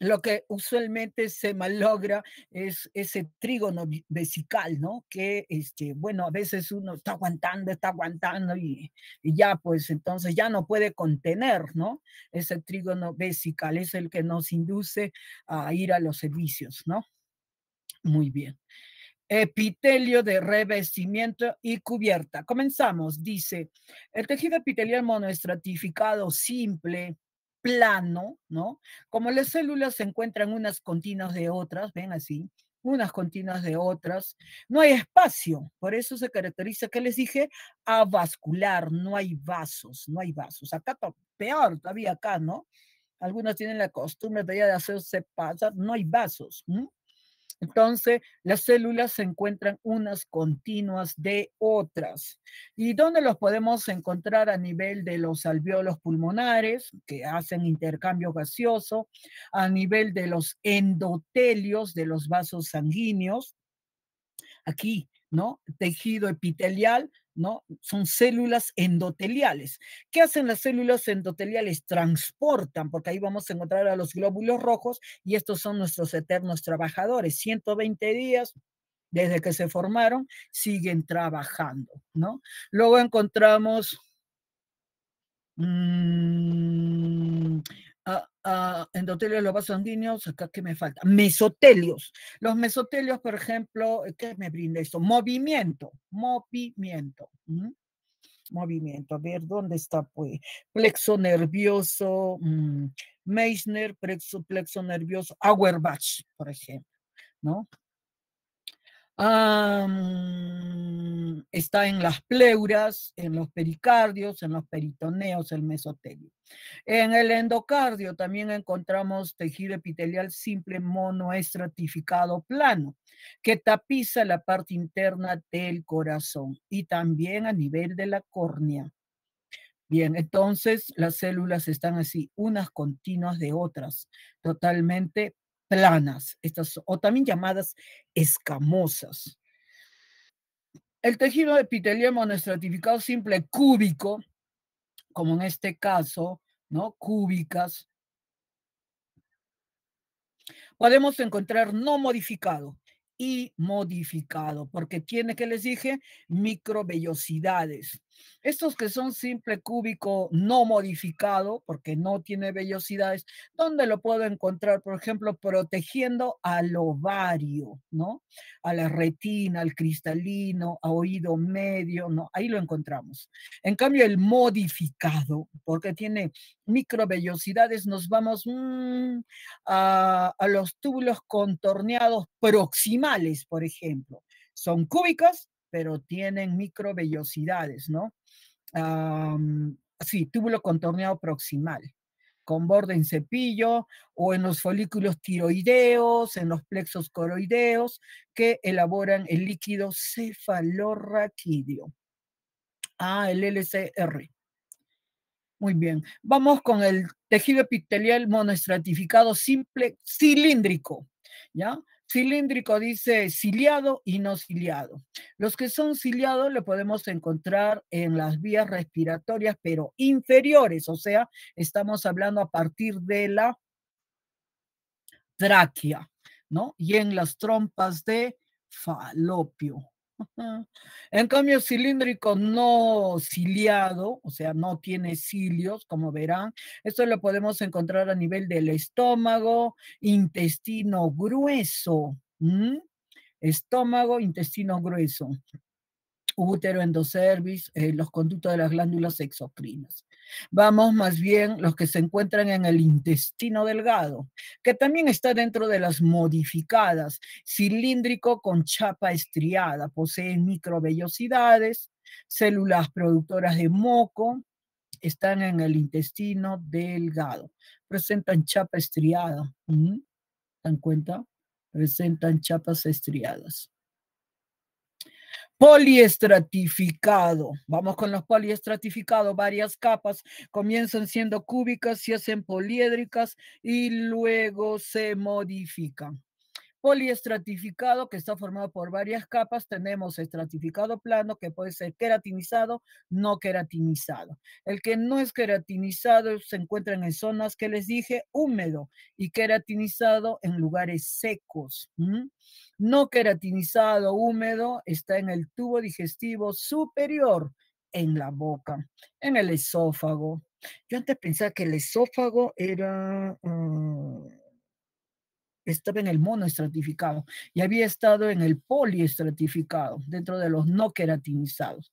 lo que usualmente se malogra es ese trígono vesical, ¿no? Que, bueno, a veces uno está aguantando y ya, pues entonces ya no puede contener, ¿no? Ese trígono vesical es el que nos induce a ir a los servicios, ¿no? Muy bien. Epitelio de revestimiento y cubierta. Comenzamos, dice, el tejido epitelial monoestratificado simple, plano, ¿no? Como las células se encuentran unas continuas de otras, ven así, unas continuas de otras, no hay espacio, por eso se caracteriza, ¿qué les dije? Avascular, no hay vasos, no hay vasos. Acá peor, todavía acá, ¿no? Algunos tienen la costumbre de hacerse pasar, no hay vasos. Entonces, las células se encuentran unas continuas de otras. ¿Y dónde los podemos encontrar? A nivel de los alvéolos pulmonares, que hacen intercambio gaseoso, a nivel de los endotelios de los vasos sanguíneos, aquí, ¿no? Tejido epitelial, ¿no? Son células endoteliales. ¿Qué hacen las células endoteliales? Transportan, porque ahí vamos a encontrar a los glóbulos rojos y estos son nuestros eternos trabajadores. 120 días desde que se formaron, siguen trabajando, ¿no? Luego encontramos Mm, endotelios de los vasos sanguíneos, acá qué me falta, mesotelios. Los mesotelios, por ejemplo, ¿qué me brinda esto? Movimiento, movimiento. A ver, ¿dónde está pues? Plexo nervioso, Meissner, plexo nervioso, Auerbach, por ejemplo, ¿no? Está en las pleuras, en los pericardios, en los peritoneos, el mesotelio. En el endocardio también encontramos tejido epitelial simple monoestratificado plano, que tapiza la parte interna del corazón y también a nivel de la córnea. Bien, entonces las células están así, unas continuas de otras, totalmente planas, estas, o también llamadas escamosas. El tejido epitelial monoestratificado simple cúbico, como en este caso, ¿no? Cúbicas, podemos encontrar no modificado y modificado, porque tiene, que les dije, microvellosidades. Estos que son simple cúbico no modificado, porque no tiene vellosidades, ¿dónde lo puedo encontrar? Por ejemplo, protegiendo al ovario, ¿no? A la retina, al cristalino, a oído medio, ¿no? Ahí lo encontramos. En cambio, el modificado, porque tiene microvellosidades, nos vamos a los túbulos contorneados proximales, por ejemplo. Son cúbicas, pero tienen microvellosidades, ¿no? Sí, túbulo contorneado proximal, con borde en cepillo o en los folículos tiroideos, en los plexos coroideos, que elaboran el líquido cefalorraquídeo. El LCR. Muy bien. Vamos con el tejido epitelial monoestratificado simple cilíndrico, ¿ya? Cilíndrico dice ciliado y no ciliado. Los que son ciliados lo podemos encontrar en las vías respiratorias, pero inferiores, o sea, estamos hablando a partir de la tráquea, ¿no? Y en las trompas de falopio. En cambio, cilíndrico no ciliado, o sea, no tiene cilios, como verán. Esto lo podemos encontrar a nivel del estómago, intestino grueso. Estómago, intestino grueso, útero, endocervix, los conductos de las glándulas exocrinas. Vamos más bien los que se encuentran en el intestino delgado, que también está dentro de las modificadas, cilíndrico con chapa estriada, poseen microvellosidades, células productoras de moco, están en el intestino delgado, presentan chapa estriada. ¿Se dan cuenta? Presentan chapas estriadas. Poliestratificado. Vamos con los poliestratificados. Varias capas comienzan siendo cúbicas, se hacen poliédricas y luego se modifican. Poliestratificado, que está formado por varias capas. Tenemos estratificado plano, que puede ser queratinizado, no queratinizado. El que no es queratinizado se encuentra en zonas que les dije, húmedo, y queratinizado en lugares secos. No queratinizado húmedo está en el tubo digestivo superior, en la boca, en el esófago. Yo antes pensaba que el esófago era... estaba en el monoestratificado y había estado en el poliestratificado, dentro de los no queratinizados.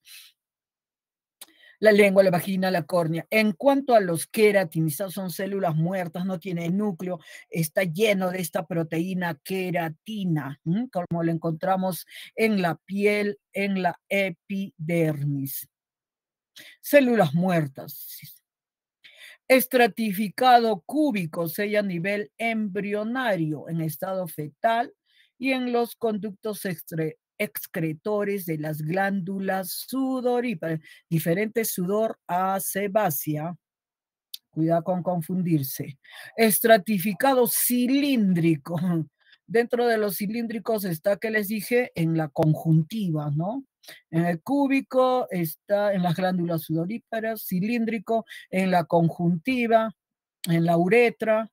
La lengua, la vagina, la córnea. En cuanto a los queratinizados, son células muertas, no tiene núcleo, está lleno de esta proteína queratina, como la encontramos en la piel, en la epidermis. Células muertas. Estratificado cúbico, sella a nivel embrionario, en estado fetal y en los conductos excretores de las glándulas sudoríparas. Diferente sudor a sebácea. Cuidado con confundirse. Estratificado cilíndrico. Dentro de los cilíndricos está, que les dije, en la conjuntiva, ¿no? En el cúbico está en las glándulas sudoríparas, cilíndrico en la conjuntiva, en la uretra.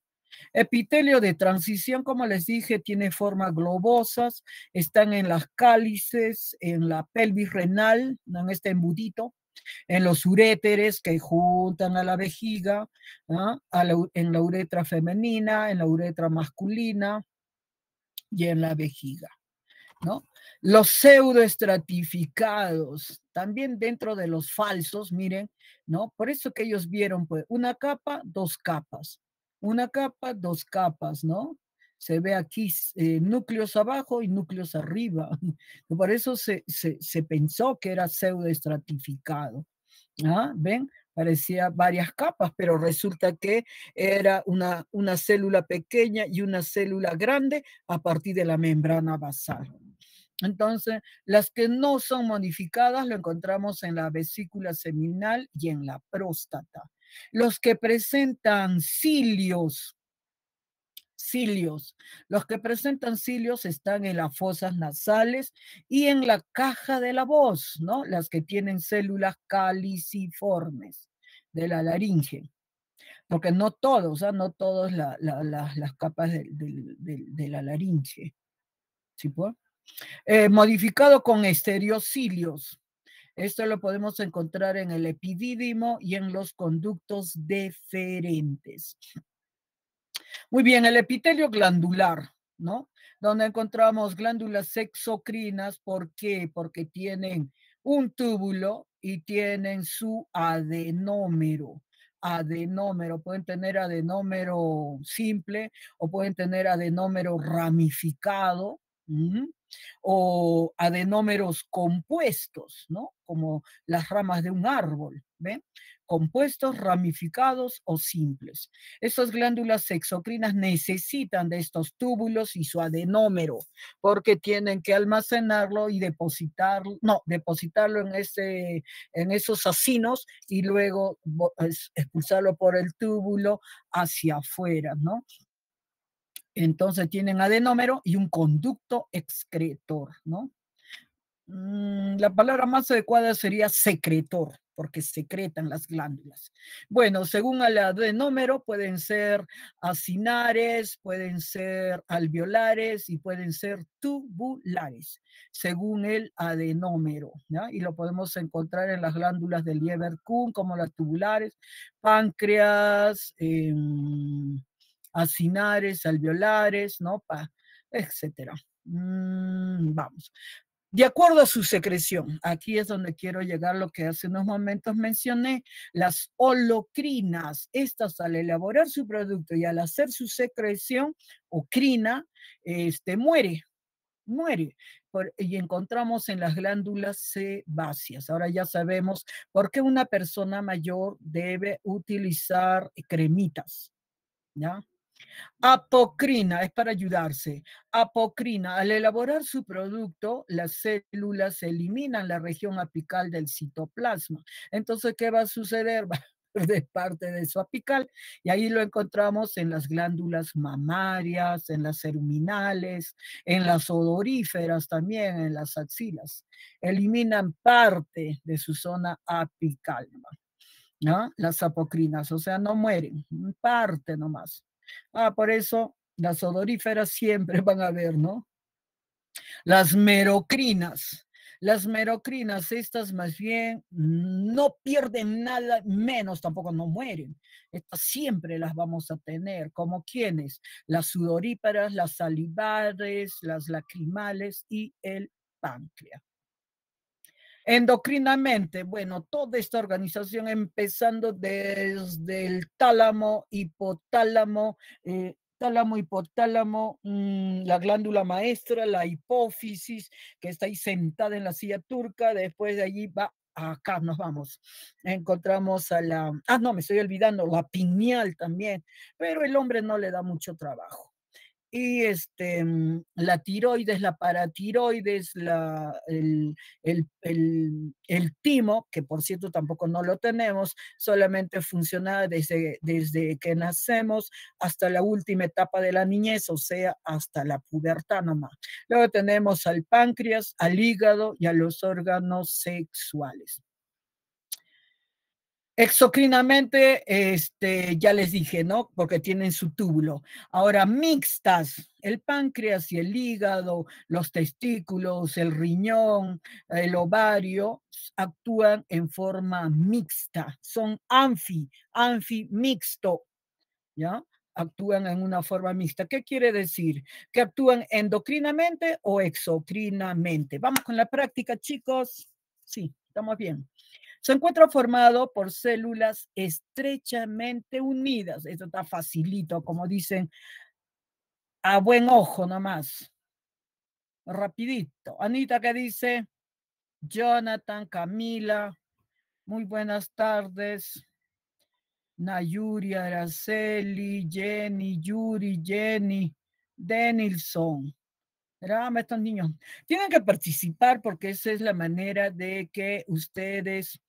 Epitelio de transición, como les dije, tiene formas globosas, están en las cálices, en la pelvis renal, ¿no? En este embudito, en los uréteres que juntan a la vejiga, ¿no? En la uretra femenina, en la uretra masculina y en la vejiga, ¿no? Los pseudoestratificados, también dentro de los falsos, miren, ¿no? Por eso que ellos vieron, pues, una capa, dos capas, una capa, dos capas, ¿no? Se ve aquí núcleos abajo y núcleos arriba. Por eso se pensó que era pseudoestratificado. ¿Ah? ¿Ven? Parecía varias capas, pero resulta que era una célula pequeña y una célula grande a partir de la membrana basal. Entonces, las que no son modificadas lo encontramos en la vesícula seminal y en la próstata. Los que presentan cilios, los que presentan cilios están en las fosas nasales y en la caja de la voz, ¿no? Las que tienen células caliciformes de la laringe. Porque no todos, no todas las capas de la laringe. ¿Sí, pues? Modificado con estereocilios. Esto lo podemos encontrar en el epidídimo y en los conductos deferentes. Muy bien, el epitelio glandular, ¿no? Donde encontramos glándulas exocrinas. ¿Por qué? Porque tienen un túbulo y tienen su adenómero. Adenómero, pueden tener adenómero simple o pueden tener adenómero ramificado, o adenómeros compuestos, ¿no? Como las ramas de un árbol, ¿ven? Compuestos, ramificados o simples. Estas glándulas exocrinas necesitan de estos túbulos y su adenómero, porque tienen que almacenarlo y depositarlo en esos acinos y luego expulsarlo por el túbulo hacia afuera, ¿no? Entonces tienen adenómero y un conducto excretor, ¿no? La palabra más adecuada sería secretor, porque secretan las glándulas. Bueno, según el adenómero, pueden ser acinares, pueden ser alveolares y pueden ser tubulares, según el adenómero, ¿ya? Y lo podemos encontrar en las glándulas del Lieberkühn, como las tubulares, páncreas, acinares, alveolares, ¿no? Etcétera. Vamos. De acuerdo a su secreción, aquí es donde quiero llegar lo que hace unos momentos mencioné, las holocrinas, estas al elaborar su producto y al hacer su secreción, o crina, muere. Y encontramos en las glándulas sebáceas. Ahora ya sabemos por qué una persona mayor debe utilizar cremitas, ¿ya? Apocrina es para ayudarse. Apocrina, al elaborar su producto, las células eliminan la región apical del citoplasma. Entonces, ¿qué va a suceder? Va a perder parte de su apical y ahí lo encontramos en las glándulas mamarias, en las seruminales, en las odoríferas también, en las axilas. Eliminan parte de su zona apical, ¿no? Las apocrinas, o sea, no mueren, parte nomás. Por eso las odoríferas siempre van a haber, ¿no? Las merocrinas. Las merocrinas, estas más bien no pierden nada, menos tampoco no mueren. Estas siempre las vamos a tener, como quienes, las sudoríparas, las salivares, las lacrimales y el páncreas. Endocrinamente, bueno, toda esta organización empezando desde el tálamo, hipotálamo, tálamo, hipotálamo, la glándula maestra, la hipófisis, que está ahí sentada en la silla turca, después de allí va, acá nos vamos, encontramos a la, no, me estoy olvidando, la pineal también, pero el hombre no le da mucho trabajo y la tiroides, la paratiroides, el timo, que por cierto tampoco no lo tenemos, solamente funciona desde que nacemos hasta la última etapa de la niñez, o sea, hasta la pubertad nomás. Luego tenemos al páncreas, al hígado y a los órganos sexuales. Exocrinamente, ya les dije, ¿no? Porque tienen su túbulo. Ahora, mixtas, el páncreas y el hígado, los testículos, el riñón, el ovario, actúan en forma mixta. Son mixto, ¿ya? Actúan en una forma mixta. ¿Qué quiere decir? Que actúan endocrinamente o exocrinamente. Vamos con la práctica, chicos. Sí, estamos bien. Se encuentra formado por células estrechamente unidas. Esto está facilito, como dicen, a buen ojo nomás. Rapidito. Anita, ¿qué dice? Jonathan, Camila, muy buenas tardes. Nayuri, Araceli, Jenny, Yuri, Jenny, Denilson. Mira, estos niños tienen que participar porque esa es la manera de que ustedes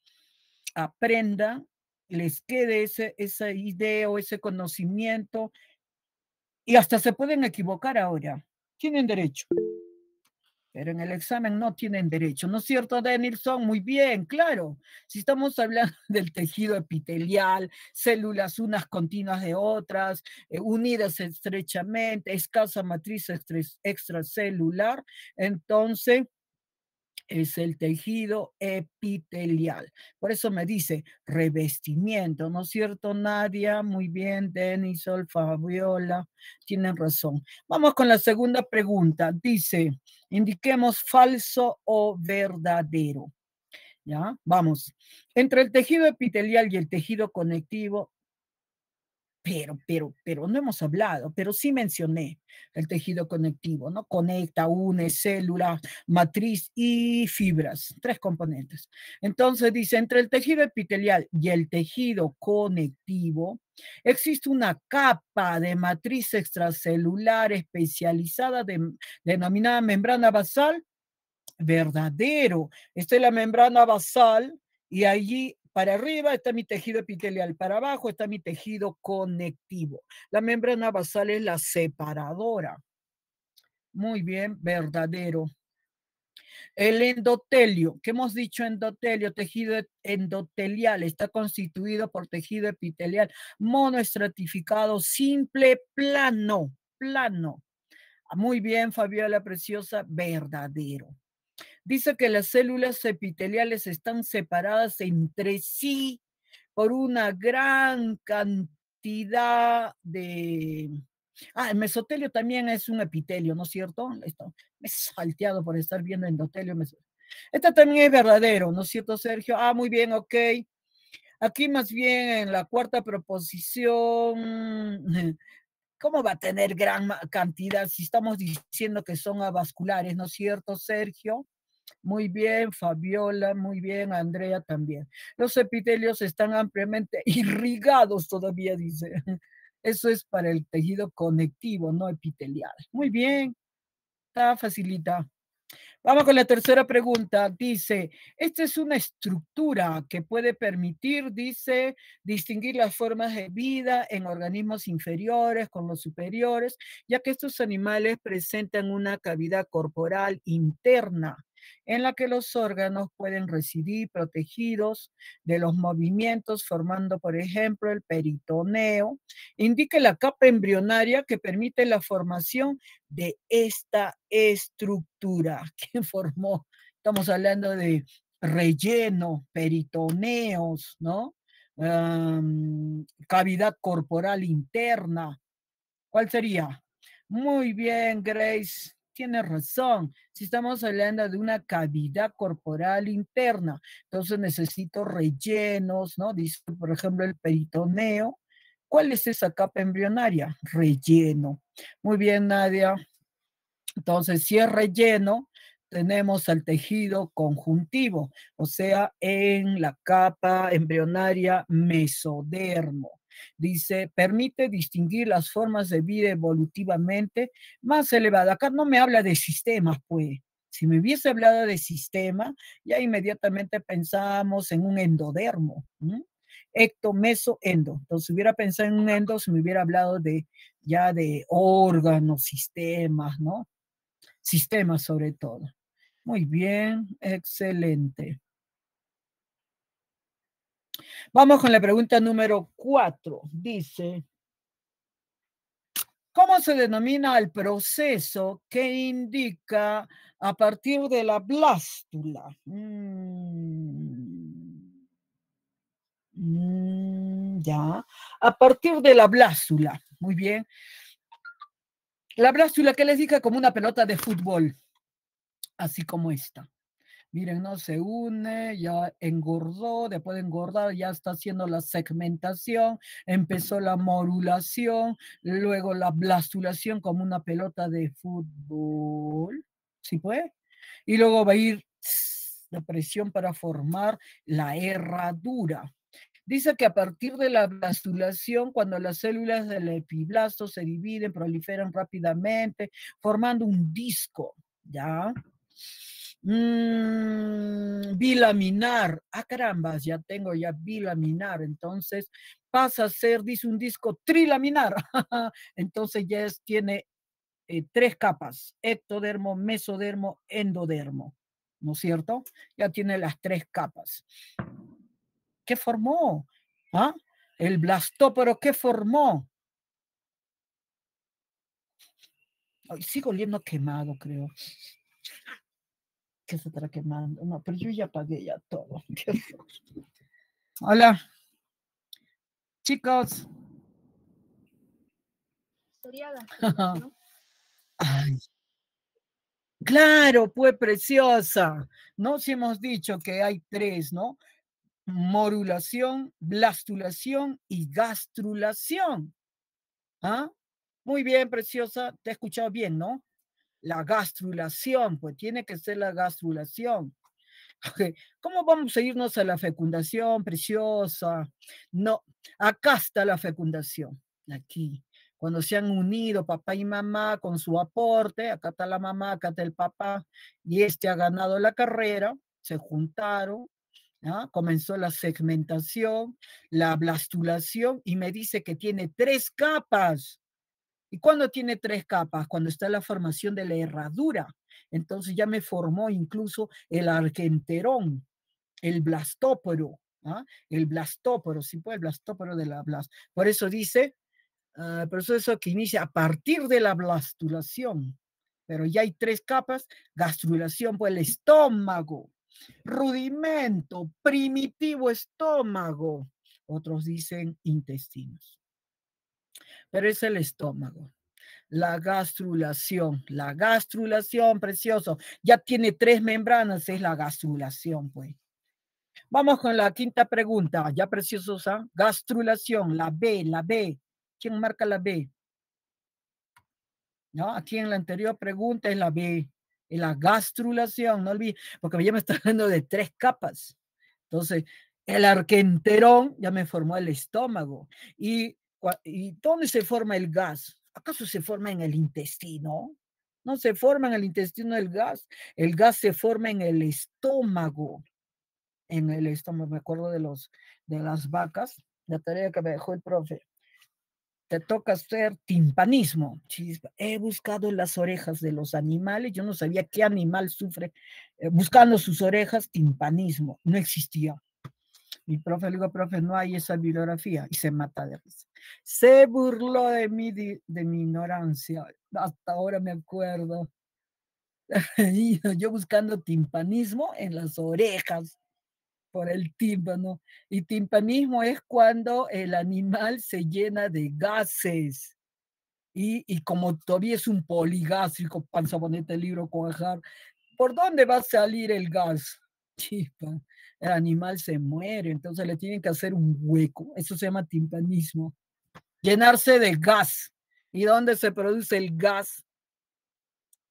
aprendan, les quede esa idea o ese conocimiento y hasta se pueden equivocar ahora. Tienen derecho, pero en el examen no tienen derecho. ¿No es cierto, Denilson? Muy bien, claro. Si estamos hablando del tejido epitelial, células unas continuas de otras, unidas estrechamente, escasa matriz extracelular, entonces es el tejido epitelial. Por eso me dice revestimiento, ¿no es cierto, Nadia? Muy bien, Denisol, Fabiola, tienen razón. Vamos con la segunda pregunta. Dice, indiquemos falso o verdadero. ¿Ya? Vamos. Entre el tejido epitelial y el tejido conectivo pero no hemos hablado, pero sí mencioné el tejido conectivo, ¿no? Conecta, une células, matriz y fibras, tres componentes. Entonces dice, entre el tejido epitelial y el tejido conectivo, existe una capa de matriz extracelular especializada denominada membrana basal. Verdadero. Esta es la membrana basal y allí para arriba está mi tejido epitelial, para abajo está mi tejido conectivo. La membrana basal es la separadora. Muy bien, verdadero. El endotelio, ¿qué hemos dicho endotelio? Tejido endotelial, está constituido por tejido epitelial monoestratificado, simple, plano, plano. Muy bien, Fabiola Preciosa, verdadero. Dice que las células epiteliales están separadas entre sí por una gran cantidad de... Ah, el mesotelio también es un epitelio, ¿no es cierto? Esto, me he salteado por estar viendo endotelio. Este también es verdadero, ¿no es cierto, Sergio? Ah, muy bien, ok. Aquí más bien en la cuarta proposición, ¿cómo va a tener gran cantidad si estamos diciendo que son avasculares, ¿no es cierto, Sergio? Muy bien, Fabiola, muy bien, Andrea también. Los epitelios están ampliamente irrigados todavía, dice. Eso es para el tejido conectivo, no epitelial. Muy bien, está facilita. Vamos con la tercera pregunta. Dice, esta es una estructura que puede permitir, dice, distinguir las formas de vida en organismos inferiores con los superiores, ya que estos animales presentan una cavidad corporal interna en la que los órganos pueden residir protegidos de los movimientos, formando, por ejemplo, el peritoneo. Indica la capa embrionaria que permite la formación de esta estructura que formó. Estamos hablando de relleno, peritoneos, ¿no? Cavidad corporal interna. ¿Cuál sería? Muy bien, Grace. Tiene razón. Si estamos hablando de una cavidad corporal interna, entonces necesito rellenos, ¿no? Dice, por ejemplo, el peritoneo. ¿Cuál es esa capa embrionaria? Relleno. Muy bien, Nadia. Entonces, si es relleno, tenemos al tejido conjuntivo, o sea, en la capa embrionaria mesodermo. Dice, permite distinguir las formas de vida evolutivamente más elevadas. Acá no me habla de sistemas, pues. Si me hubiese hablado de sistema, ya inmediatamente pensamos en un endodermo. Ecto, meso, endo. Entonces, si hubiera pensado en un endo, se me hubiera hablado de ya de órganos, sistemas, ¿no? Sistemas sobre todo. Muy bien, excelente. Vamos con la pregunta número 4. Dice, ¿cómo se denomina el proceso que indica a partir de la blástula? Ya, a partir de la blástula. Muy bien. La blástula que les dije como una pelota de fútbol, así como esta. Miren, no se une, ya engordó, después de engordar ya está haciendo la segmentación, empezó la morulación, luego la blastulación como una pelota de fútbol, ¿sí puede? Y luego va a ir la presión para formar la herradura. Dice que a partir de la blastulación, cuando las células del epiblasto se dividen, proliferan rápidamente, formando un disco, ¿ya? Bilaminar. Ah, carambas, ya tengo ya bilaminar. Entonces pasa a ser, dice un disco trilaminar. Entonces ya tiene 3 capas: ectodermo, mesodermo, endodermo. ¿No es cierto? Ya tiene las 3 capas. ¿Qué formó? ¿Ah? El blastóporo, ¿qué formó? Ay, sigo oliendo quemado, creo. ¿Qué se estará quemando? No, pero yo ya pagué ya todo. Hola, chicos. ¿No? Ay, claro, pues preciosa. ¿No? Si hemos dicho que hay 3, ¿no? Morulación, blastulación y gastrulación. ¿Ah? Muy bien, preciosa. Te he escuchado bien, ¿no? La gastrulación, pues tiene que ser la gastrulación. Okay. ¿Cómo vamos a irnos a la fecundación, preciosa? No, acá está la fecundación, aquí. Cuando se han unido papá y mamá con su aporte, acá está la mamá, acá está el papá, y este ha ganado la carrera, se juntaron, ¿ah? Comenzó la segmentación, la blastulación, y me dice que tiene 3 capas. ¿Y cuándo tiene tres capas? Cuando está la formación de la herradura. Entonces ya me formó incluso el arquenterón, el blastóporo, ¿ah? El blastóporo, sí, pues el blastóporo de la blast. Por eso dice, proceso que inicia a partir de la blastulación. Pero ya hay tres capas, gastrulación, pues el estómago, rudimento, primitivo estómago. Otros dicen intestinos. Pero es el estómago. La gastrulación, precioso. Ya tiene tres membranas, es la gastrulación, pues. Vamos con la quinta pregunta, ya preciosos, ¿ah? Gastrulación, la B, la B. ¿Quién marca la B? ¿No? Aquí en la anterior pregunta es la B, es la gastrulación, no olvides, porque ya me está hablando de tres capas. Entonces, el arquenterón ya me formó el estómago. ¿Y dónde se forma el gas? ¿Acaso se forma en el intestino? No se forma en el intestino el gas se forma en el estómago. En el estómago, me acuerdo de las vacas, la tarea que me dejó el profe. Te toca hacer timpanismo. Chispa. He buscado las orejas de los animales, yo no sabía qué animal sufre, buscando sus orejas, timpanismo, no existía. Mi profe le digo, profe, no hay esa bibliografía, y se mata de risa. Se burló de mí, de mi ignorancia, hasta ahora me acuerdo. Yo buscando timpanismo en las orejas, por el tímpano. Y timpanismo es cuando el animal se llena de gases. Y como todavía es un poligástrico, panza bonita el libro coajar, ¿por dónde va a salir el gas? Chispa, el animal se muere, entonces le tienen que hacer un hueco. Eso se llama timpanismo. Llenarse de gas. ¿Y dónde se produce el gas?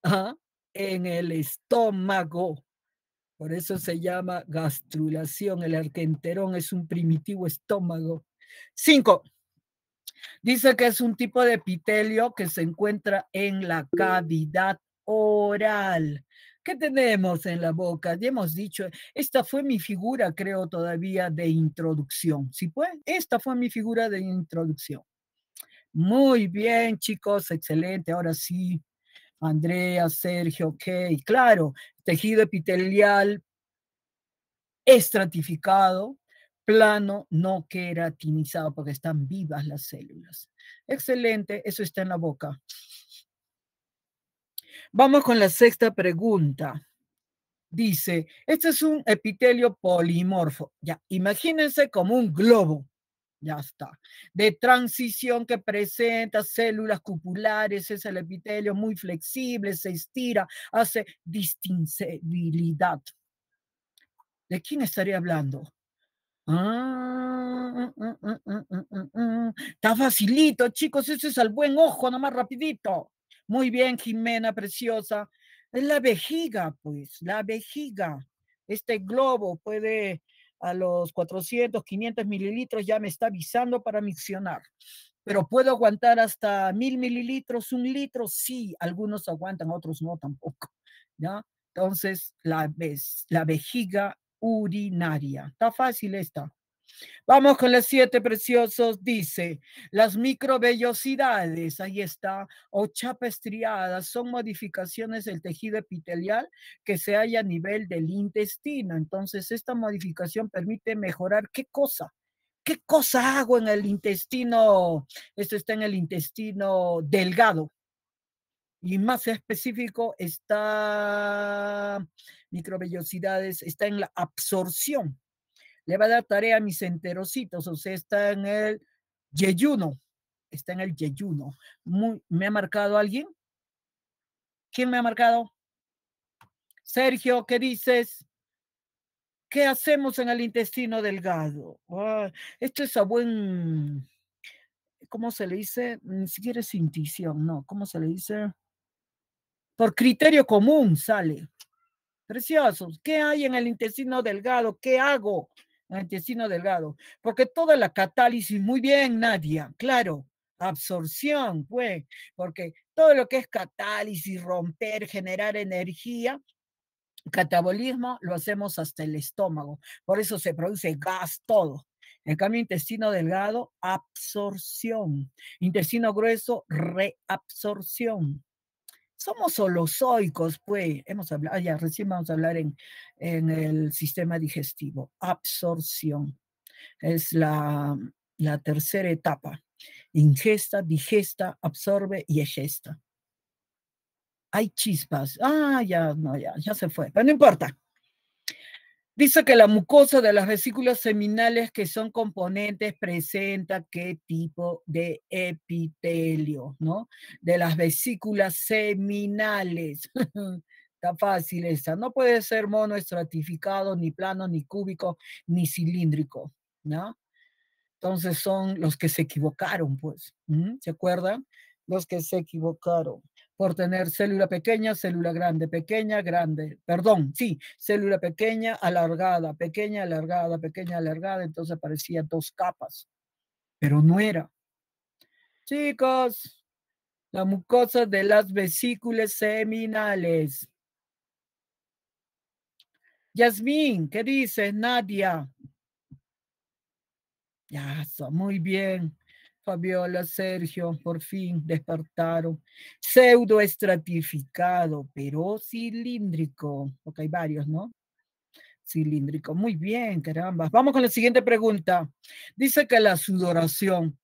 ¿Ah? En el estómago. Por eso se llama gastrulación. El arquenterón es un primitivo estómago. 5. Dice que es un tipo de epitelio que se encuentra en la cavidad oral. ¿Qué tenemos en la boca? Ya hemos dicho, esta fue mi figura, creo todavía, de introducción. ¿Sí pues? Esta fue mi figura de introducción. Muy bien, chicos, excelente. Ahora sí, Andrea, Sergio, ok. Claro, tejido epitelial estratificado, plano, no queratinizado, porque están vivas las células. Excelente, eso está en la boca. Vamos con la sexta pregunta. Dice, este es un epitelio polimorfo. Ya, imagínense como un globo. Ya está. De transición que presenta células cupulares, es el epitelio muy flexible, se estira, hace distintibilidad. ¿De quién estaría hablando? Está facilito, chicos, ese es al buen ojo, nomás rapidito. Muy bien, Jimena, preciosa. Es la vejiga, pues, la vejiga. Este globo puede a los 400, 500 mililitros ya me está avisando para miccionar. Pero puedo aguantar hasta 1000 mililitros, 1 litro, sí, algunos aguantan, otros no tampoco, ¿ya? Entonces, la vejiga urinaria. Está fácil esta. Vamos con los 7 preciosos. Dice, las microvellosidades, ahí está, o chapa estriadas, son modificaciones del tejido epitelial que se halla a nivel del intestino. Entonces, esta modificación permite mejorar ¿qué cosa? ¿Qué cosa hago en el intestino? Esto está en el intestino delgado. Y más específico está microvellosidades, está en la absorción. Le va a dar tarea a mis enterocitos, o sea, está en el yeyuno. Está en el yeyuno. ¿Me ha marcado alguien? ¿Quién me ha marcado? Sergio, ¿qué dices? ¿Qué hacemos en el intestino delgado? Esto es a buen, ¿cómo se le dice? Ni siquiera es intuición, no. ¿Cómo se le dice? Por criterio común sale. Preciosos, ¿qué hay en el intestino delgado? ¿Qué hago en el intestino delgado? Porque toda la catálisis, muy bien, Nadia, claro, absorción, pues, porque todo lo que es catálisis, romper, generar energía, catabolismo, lo hacemos hasta el estómago. Por eso se produce gas todo. En cambio, intestino delgado, absorción. Intestino grueso, reabsorción. Somos holozoicos, pues. Hemos hablado, ya recién vamos a hablar en el sistema digestivo. Absorción. Es la tercera etapa. Ingesta, digesta, absorbe y egesta. Hay chispas. Ah, ya, no, ya se fue. Pero no importa. Dice que la mucosa de las vesículas seminales que son componentes presenta qué tipo de epitelio, ¿no? De las vesículas seminales. Está fácil esa. No puede ser monoestratificado, ni plano, ni cúbico, ni cilíndrico, ¿no? Entonces son los que se equivocaron, pues. ¿Se acuerdan? Los que se equivocaron por tener célula pequeña, célula grande, pequeña, grande. Perdón, sí, célula pequeña, alargada, pequeña, alargada, pequeña, alargada. Entonces parecía dos capas, pero no era. Chicos, la mucosa de las vesículas seminales. Yasmín, ¿qué dices, Nadia? Ya, muy bien. Fabiola, Sergio, por fin despertaron. Pseudoestratificado, pero cilíndrico, porque hay varios, ¿no? Cilíndrico. Muy bien, caramba. Vamos con la siguiente pregunta. Dice que la sudoración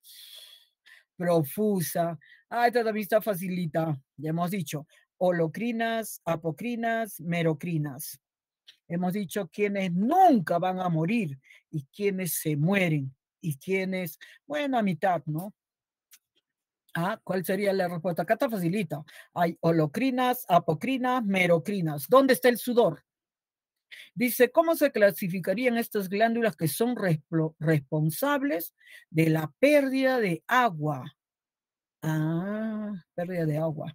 profusa. Ah, esta también está facilita. Ya hemos dicho. Holocrinas, apocrinas, merocrinas. Hemos dicho quienes nunca van a morir y quienes se mueren y quienes, bueno, a mitad, ¿no? Ah, ¿cuál sería la respuesta? Acá está facilita. Hay holocrinas, apocrinas, merocrinas. ¿Dónde está el sudor? Dice, ¿cómo se clasificarían estas glándulas que son responsables de la pérdida de agua? Ah, pérdida de agua.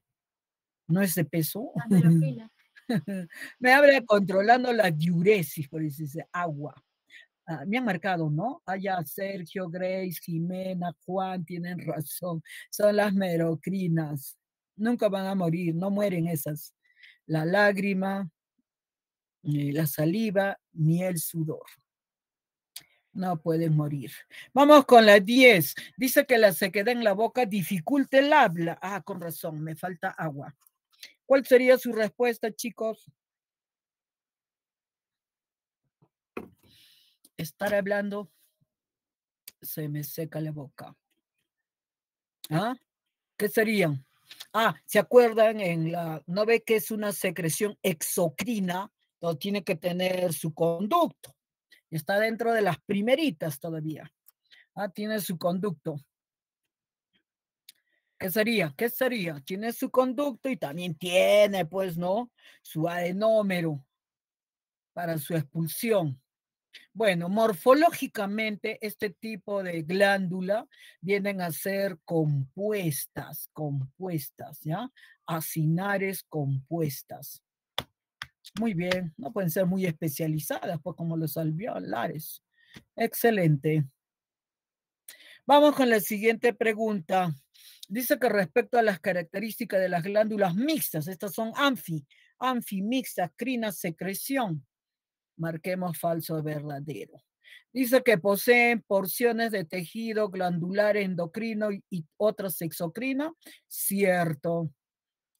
¿No es de peso? Me habla controlando la diuresis, por eso dice agua. Me han marcado, ¿no? Allá Sergio, Grace, Jimena, Juan, tienen razón. Son las merocrinas. Nunca van a morir, no mueren esas. La lágrima, ni la saliva, ni el sudor. No pueden morir. Vamos con la 10. Dice que la sequedad en la boca dificulta el habla. Ah, con razón, me falta agua. ¿Cuál sería su respuesta, chicos? Estar hablando, se me seca la boca. ¿Ah? ¿Qué serían? Ah, ¿se acuerdan no ve que es una secreción exocrina? Entonces tiene que tener su conducto. Está dentro de las primeritas todavía. Ah, tiene su conducto. ¿Qué sería? ¿Qué sería? Tiene su conducto y también tiene, pues, ¿no? Su adenómero para su expulsión. Bueno, morfológicamente este tipo de glándula vienen a ser compuestas, ¿ya? Acinares compuestas. Muy bien, no pueden ser muy especializadas, pues como los alveolares. Excelente. Vamos con la siguiente pregunta. Dice que respecto a las características de las glándulas mixtas, estas son mixtas, crina, secreción. Marquemos falso o verdadero. Dice que poseen porciones de tejido glandular endocrino y otras exocrino. Cierto.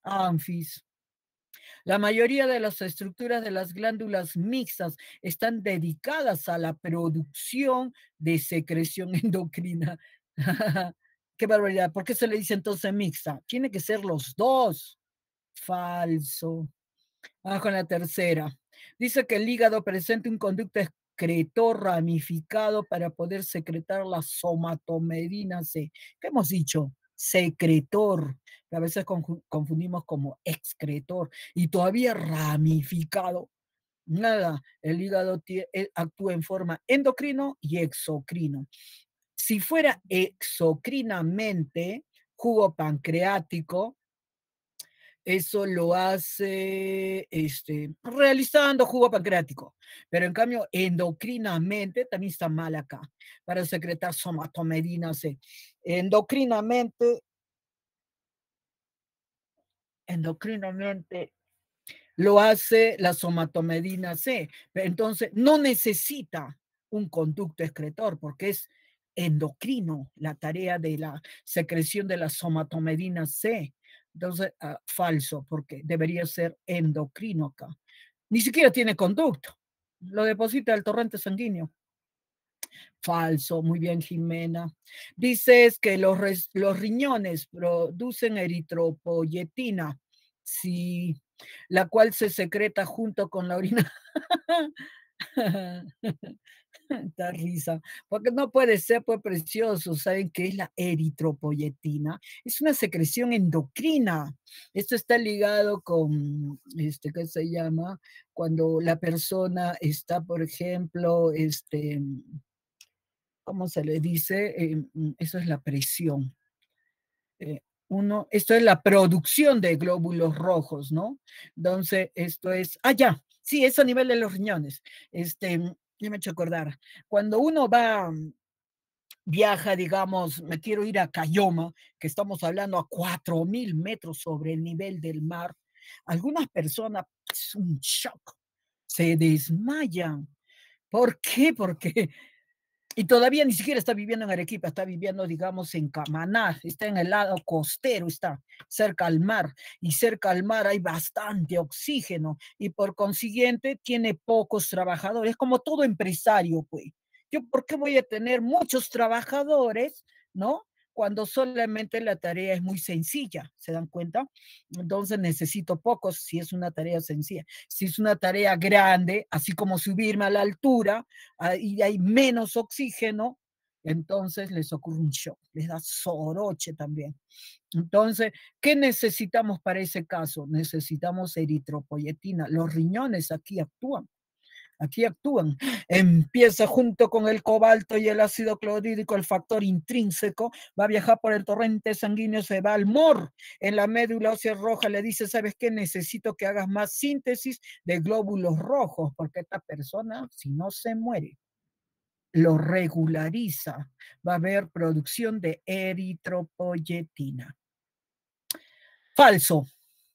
Anfis. La mayoría de las estructuras de las glándulas mixtas están dedicadas a la producción de secreción endocrina. Qué barbaridad. ¿Por qué se le dice entonces mixta? Tiene que ser los dos. Falso. Vamos con la tercera. Dice que el hígado presenta un conducto excretor ramificado para poder secretar la somatomedina C. ¿Qué hemos dicho? Secretor, que a veces confundimos como excretor, y todavía ramificado. Nada, el hígado actúa en forma endocrino y exocrino. Si fuera exocrinamente, jugo pancreático, eso lo hace realizando jugo pancreático. Pero en cambio, endocrinamente también está mal acá, para secretar somatomedina C. Endocrinamente lo hace la somatomedina C. Entonces, no necesita un conducto excretor, porque es endocrino la tarea de la secreción de la somatomedina C. Entonces, falso, porque debería ser endocrino acá. Ni siquiera tiene conducto. Lo deposita el torrente sanguíneo. Falso, muy bien, Jimena. Dices que los riñones producen eritropoyetina, sí, la cual se secreta junto con la orina. Da risa, porque no puede ser pues precioso. ¿Saben qué es la eritropoyetina? Es una secreción endocrina. Esto está ligado con, ¿qué se llama? Cuando la persona está, por ejemplo, ¿cómo se le dice? Eso es la presión. Esto es la producción de glóbulos rojos, ¿no? Entonces, esto es, ya, sí, es a nivel de los riñones. Ya me he hecho acordar, cuando uno viaja, digamos, me quiero ir a Cayoma, que estamos hablando a 4.000 metros sobre el nivel del mar, algunas personas, es un shock, se desmayan. ¿Por qué? Porque y todavía ni siquiera está viviendo en Arequipa, está viviendo, digamos, en Camaná, está en el lado costero, está cerca al mar, y cerca al mar hay bastante oxígeno, y por consiguiente tiene pocos trabajadores, como todo empresario, pues. Yo, ¿por qué voy a tener muchos trabajadores, no? Cuando solamente la tarea es muy sencilla, ¿se dan cuenta? Entonces necesito pocos si es una tarea sencilla. Si es una tarea grande, así como subirme a la altura, y hay menos oxígeno, entonces les ocurre un shock, les da soroche también. Entonces, ¿qué necesitamos para ese caso? Necesitamos eritropoyetina. Los riñones aquí actúan. Aquí actúan. Empieza junto con el cobalto y el ácido clorhídrico, el factor intrínseco, va a viajar por el torrente sanguíneo, se va al MOR, en la médula ósea roja, le dice, ¿sabes qué? Necesito que hagas más síntesis de glóbulos rojos, porque esta persona, si no se muere, lo regulariza, va a haber producción de eritropoyetina. Falso,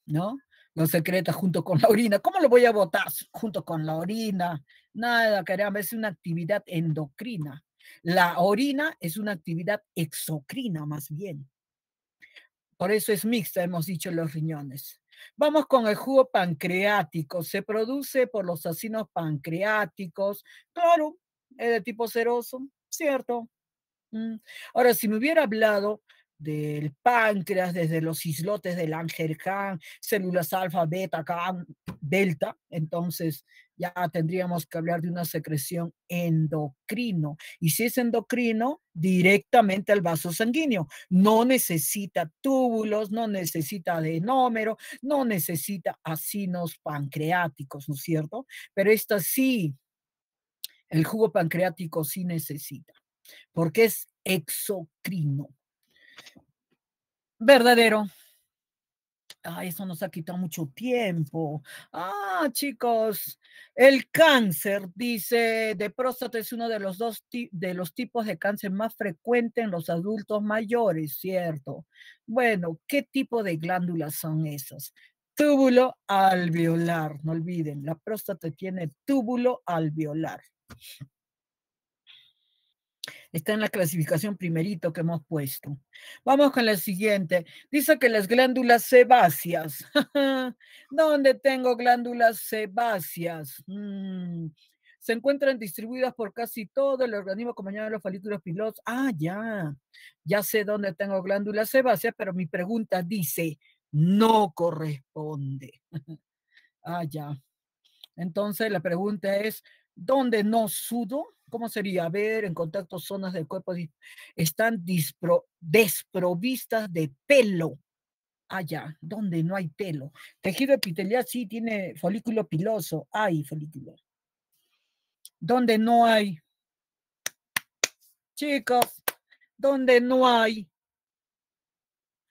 ¿no? Lo secreta junto con la orina. ¿Cómo lo voy a botar junto con la orina? Nada, caramba, es una actividad endocrina. La orina es una actividad exocrina, más bien. Por eso es mixta, hemos dicho, los riñones. Vamos con el jugo pancreático. Se produce por los acinos pancreáticos. Claro, es de tipo seroso, ¿cierto? Ahora, si me hubiera hablado del páncreas, desde los islotes del Langerhans, células alfa, beta, gamma, delta, entonces ya tendríamos que hablar de una secreción endocrino. Y si es endocrino, directamente al vaso sanguíneo. No necesita túbulos, no necesita adenómero, no necesita acinos pancreáticos, ¿no es cierto? Pero esta sí, el jugo pancreático sí necesita porque es exocrino. Verdadero. Eso nos ha quitado mucho tiempo. Chicos, el cáncer, dice, de próstata es uno de los de los tipos de cáncer más frecuentes en los adultos mayores, ¿cierto? Bueno, ¿qué tipo de glándulas son esas? Túbulo alveolar, no olviden, la próstata tiene túbulo alveolar. Está en la clasificación primerito que hemos puesto. Vamos con la siguiente. Dice que las glándulas sebáceas. ¿Dónde tengo glándulas sebáceas? Se encuentran distribuidas por casi todo el organismo acompañado de los folículos pilosos. Ya. Ya sé dónde tengo glándulas sebáceas, pero mi pregunta dice, no corresponde. Ya. Entonces la pregunta es, ¿dónde no sudo? ¿Cómo sería? A ver, en contacto zonas del cuerpo están desprovistas de pelo. Ya, donde no hay pelo. Tejido epitelial sí tiene folículo piloso. Hay folículo. Donde no hay. Chicos, donde no hay.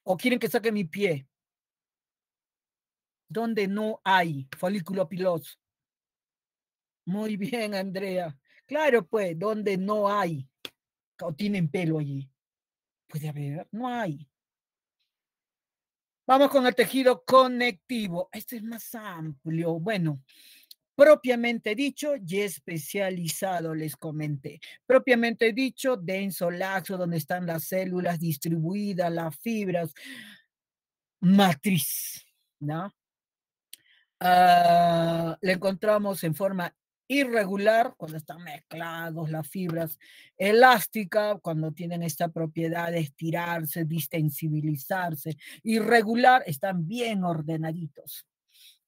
¿O quieren que saque mi pie? Donde no hay folículo piloso. Muy bien, Andrea. Claro, pues, donde no hay. O tienen pelo allí. Puede haber, no hay. Vamos con el tejido conectivo. Este es más amplio. Bueno, Propiamente dicho y especializado, les comenté. Propiamente dicho, denso, laxo, donde están las células distribuidas, las fibras, matriz, ¿no? Le encontramos en forma irregular cuando están mezclados las fibras, elástica cuando tienen esta propiedad de estirarse, distensibilizarse, irregular están bien ordenaditos.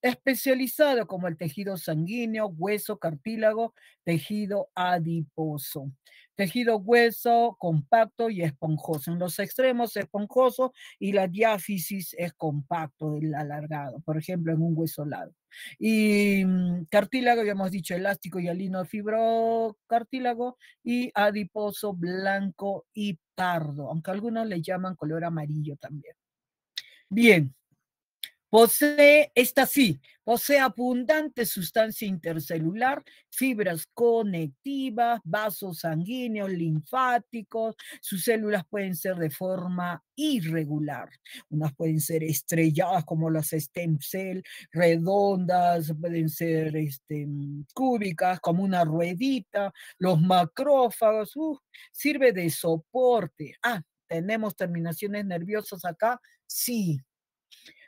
Especializado como el tejido sanguíneo, hueso, cartílago, tejido adiposo. Tejido hueso compacto y esponjoso. En los extremos esponjoso y la diáfisis es compacto, el alargado, por ejemplo, en un hueso largo. Y cartílago, habíamos dicho, elástico y alino fibrocartílago y adiposo blanco y pardo, aunque algunos le llaman color amarillo también. Bien, posee abundante sustancia intercelular, fibras conectivas, vasos sanguíneos, linfáticos. Sus células pueden ser de forma irregular. Unas pueden ser estrelladas como las stem cell, redondas, pueden ser cúbicas como una ruedita. Los macrófagos, sirve de soporte. ¿Tenemos terminaciones nerviosas acá? Sí.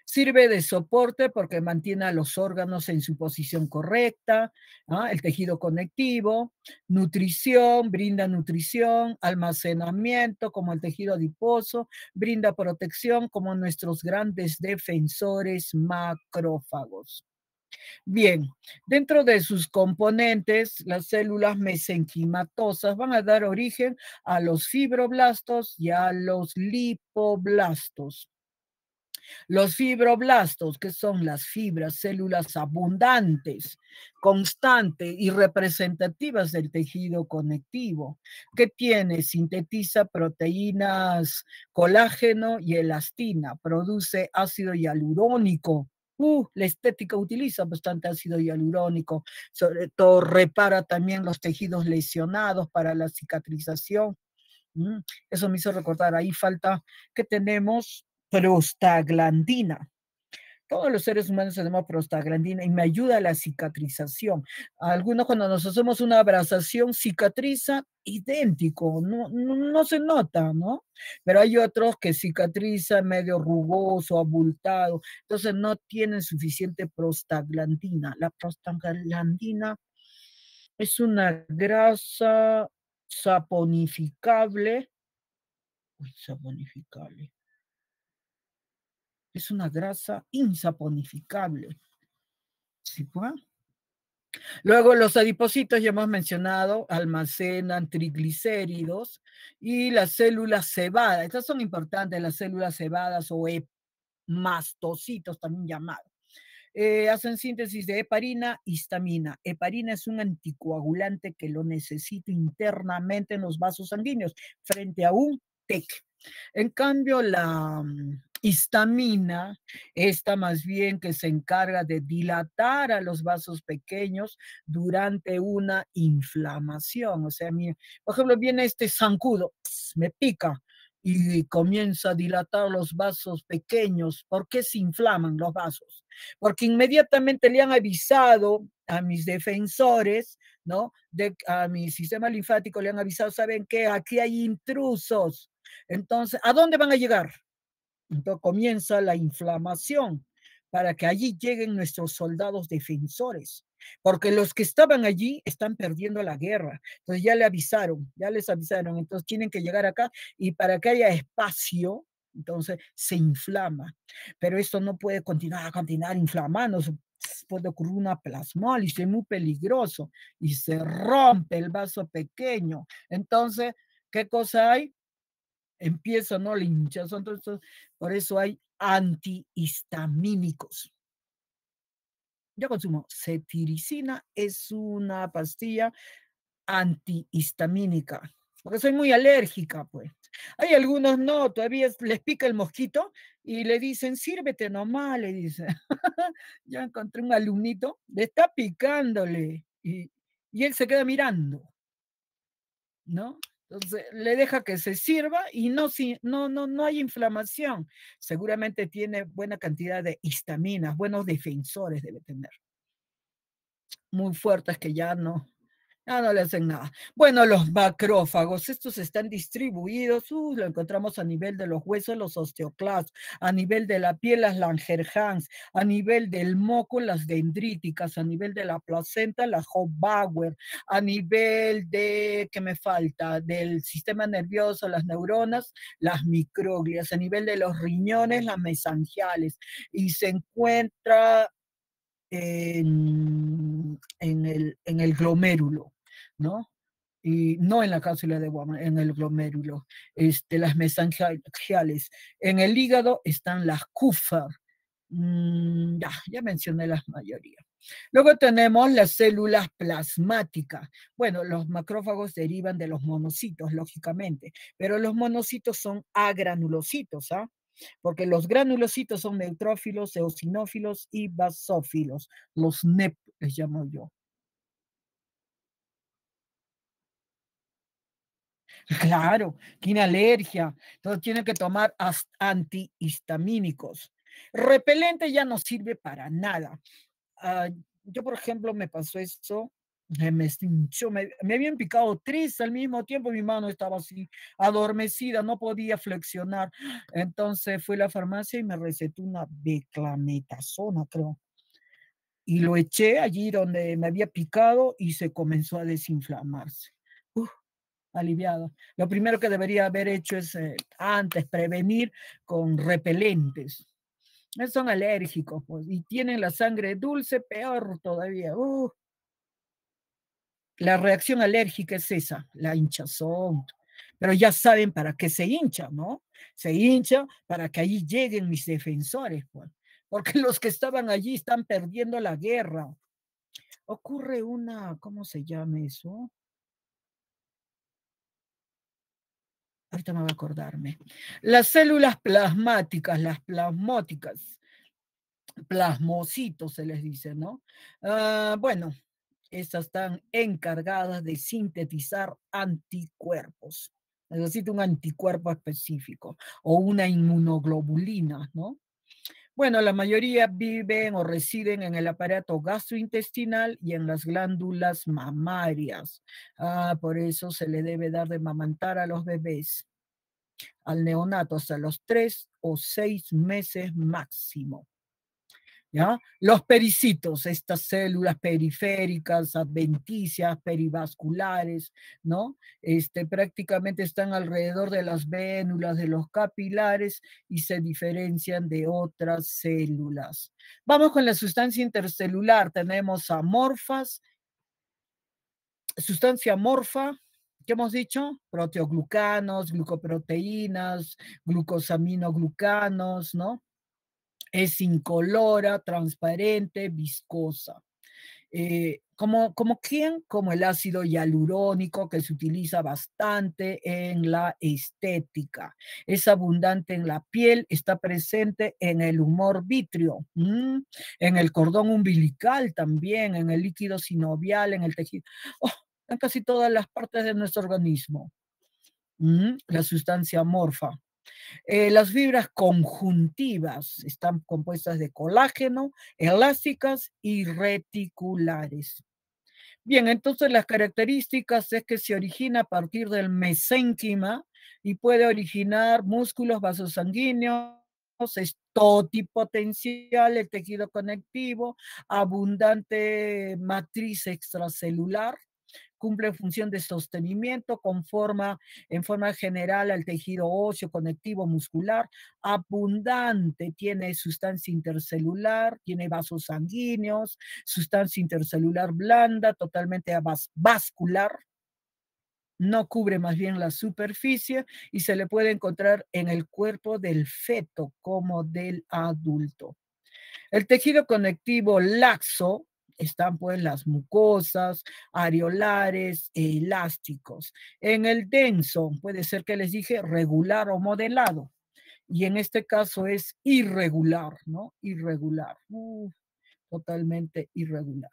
Sirve de soporte porque mantiene a los órganos en su posición correcta, ¿no? El tejido conectivo, nutrición, brinda nutrición, almacenamiento como el tejido adiposo, brinda protección como nuestros grandes defensores macrófagos. Bien, dentro de sus componentes, las células mesenquimatosas van a dar origen a los fibroblastos y a los lipoblastos. Los fibroblastos, que son las fibras, células abundantes, constantes y representativas del tejido conectivo, que tiene, sintetiza proteínas, colágeno y elastina, produce ácido hialurónico. La estética utiliza bastante ácido hialurónico, sobre todo repara también los tejidos lesionados para la cicatrización. Eso me hizo recordar, ahí falta que tenemos prostaglandina. Todos los seres humanos tenemos prostaglandina y me ayuda a la cicatrización. Algunos cuando nos hacemos una abrasación cicatriza idéntico, no se nota, ¿no? Pero hay otros que cicatrizan medio rugoso, abultado, entonces no tienen suficiente prostaglandina. La prostaglandina es una grasa saponificable. Saponificable. Es una grasa insaponificable. ¿Sí, pues? Luego los adipocitos, ya hemos mencionado, almacenan triglicéridos y las células cebadas. Estas son importantes, las células cebadas o mastocitos también llamados. Hacen síntesis de heparina, histamina. Heparina es un anticoagulante que lo necesita internamente en los vasos sanguíneos frente a un TEC. En cambio, la histamina, esta más bien que se encarga de dilatar a los vasos pequeños durante una inflamación. O sea, por ejemplo, viene este zancudo, me pica y comienza a dilatar los vasos pequeños. ¿Por qué se inflaman los vasos? Porque inmediatamente le han avisado a mis defensores, ¿no? A mi sistema linfático le han avisado, ¿saben qué? Aquí hay intrusos. Entonces, ¿a dónde van a llegar? Entonces comienza la inflamación para que allí lleguen nuestros soldados defensores, porque los que estaban allí están perdiendo la guerra. Entonces ya les avisaron, entonces tienen que llegar acá y para que haya espacio, entonces se inflama. Pero esto no puede continuar inflamándose. Puede ocurrir una plasmólisis, es muy peligroso y se rompe el vaso pequeño. Entonces, ¿qué cosa hay? Empieza, ¿no? La hinchazón, entonces, por eso hay antihistamínicos. Yo consumo cetiricina, es una pastilla antihistamínica, porque soy muy alérgica, pues. Hay algunos no, todavía les pica el mosquito y le dicen, sírvete nomás, le dice. Yo encontré un alumnito, le está picándole y él se queda mirando, ¿no? Entonces le deja que se sirva y no hay inflamación. Seguramente tiene buena cantidad de histaminas, buenos defensores debe tener. muy fuertes que ya no le hacen nada. Bueno, los macrófagos, estos están distribuidos, lo encontramos a nivel de los huesos, los osteoclasts, a nivel de la piel, las Langerhans, a nivel del moco, las dendríticas, a nivel de la placenta, la Hofbauer, a nivel de, ¿qué me falta? Del sistema nervioso, las neuronas, las microglias, a nivel de los riñones, las mesangiales, y se encuentra en el glomérulo, ¿no? Y no en la cápsula de Bowman, en el glomérulo, las mesangiales. En el hígado están las Kupffer. Ya mencioné las mayoría. Luego tenemos las células plasmáticas. Bueno, los macrófagos derivan de los monocitos, lógicamente, pero los monocitos son agranulocitos, ¿ah? Porque los granulocitos son neutrófilos, eosinófilos y basófilos. Los NEP les llamo yo. Claro, tiene alergia, entonces tiene que tomar antihistamínicos. Repelente ya no sirve para nada. Ah, yo, por ejemplo, me pasó eso, me hinchó, me habían picado tres al mismo tiempo, mi mano estaba así, adormecida, no podía flexionar. Entonces fui a la farmacia y me recetó una beclametasona, creo. Y lo eché allí donde me había picado y se comenzó a desinflamarse. Uf, aliviado. Lo primero que debería haber hecho es antes prevenir con repelentes. Son alérgicos, pues, y tienen la sangre dulce, peor todavía. La reacción alérgica es esa, la hinchazón. Pero ya saben para qué se hincha, ¿no? Se hincha para que allí lleguen mis defensores, pues. Porque los que estaban allí están perdiendo la guerra. Ocurre una, ¿cómo se llama eso? Ahorita me voy a acordarme. Las células plasmáticas, las plasmóticas, plasmocitos se les dice, ¿no? Bueno, estas están encargadas de sintetizar anticuerpos. Necesita un anticuerpo específico o una inmunoglobulina, ¿no? Bueno, la mayoría viven o residen en el aparato gastrointestinal y en las glándulas mamarias. Por eso se le debe dar de mamantar a los bebés, al neonato, hasta los 3 o 6 meses máximo. ¿Ya? Los pericitos, estas células periféricas, adventicias, perivasculares, ¿no? Prácticamente están alrededor de las vénulas, de los capilares y se diferencian de otras células. Vamos con la sustancia intercelular. Tenemos amorfas, sustancia amorfa, ¿qué hemos dicho? Proteoglucanos, glucoproteínas, glucosaminoglucanos, ¿no? Es incolora, transparente, viscosa. ¿Como quién? Como el ácido hialurónico que se utiliza bastante en la estética. Es abundante en la piel, está presente en el humor vítreo, en el cordón umbilical también, en el líquido sinovial, en el tejido, en casi todas las partes de nuestro organismo. La sustancia amorfa. Las fibras conjuntivas están compuestas de colágeno, elásticas y reticulares. Bien, entonces las características es que se origina a partir del mesénquima y puede originar músculos, vasos sanguíneos, es totipotencial, el tejido conectivo, abundante matriz extracelular, cumple función de sostenimiento, en forma general al tejido óseo, conectivo, muscular, abundante, tiene sustancia intercelular, tiene vasos sanguíneos, sustancia intercelular blanda, totalmente vascular, no cubre más bien la superficie y se le puede encontrar en el cuerpo del feto como del adulto. El tejido conectivo laxo están pues las mucosas, areolares e elásticos. En el denso puede ser que les dije regular o modelado. Y en este caso es irregular, ¿no? Irregular. Totalmente irregular.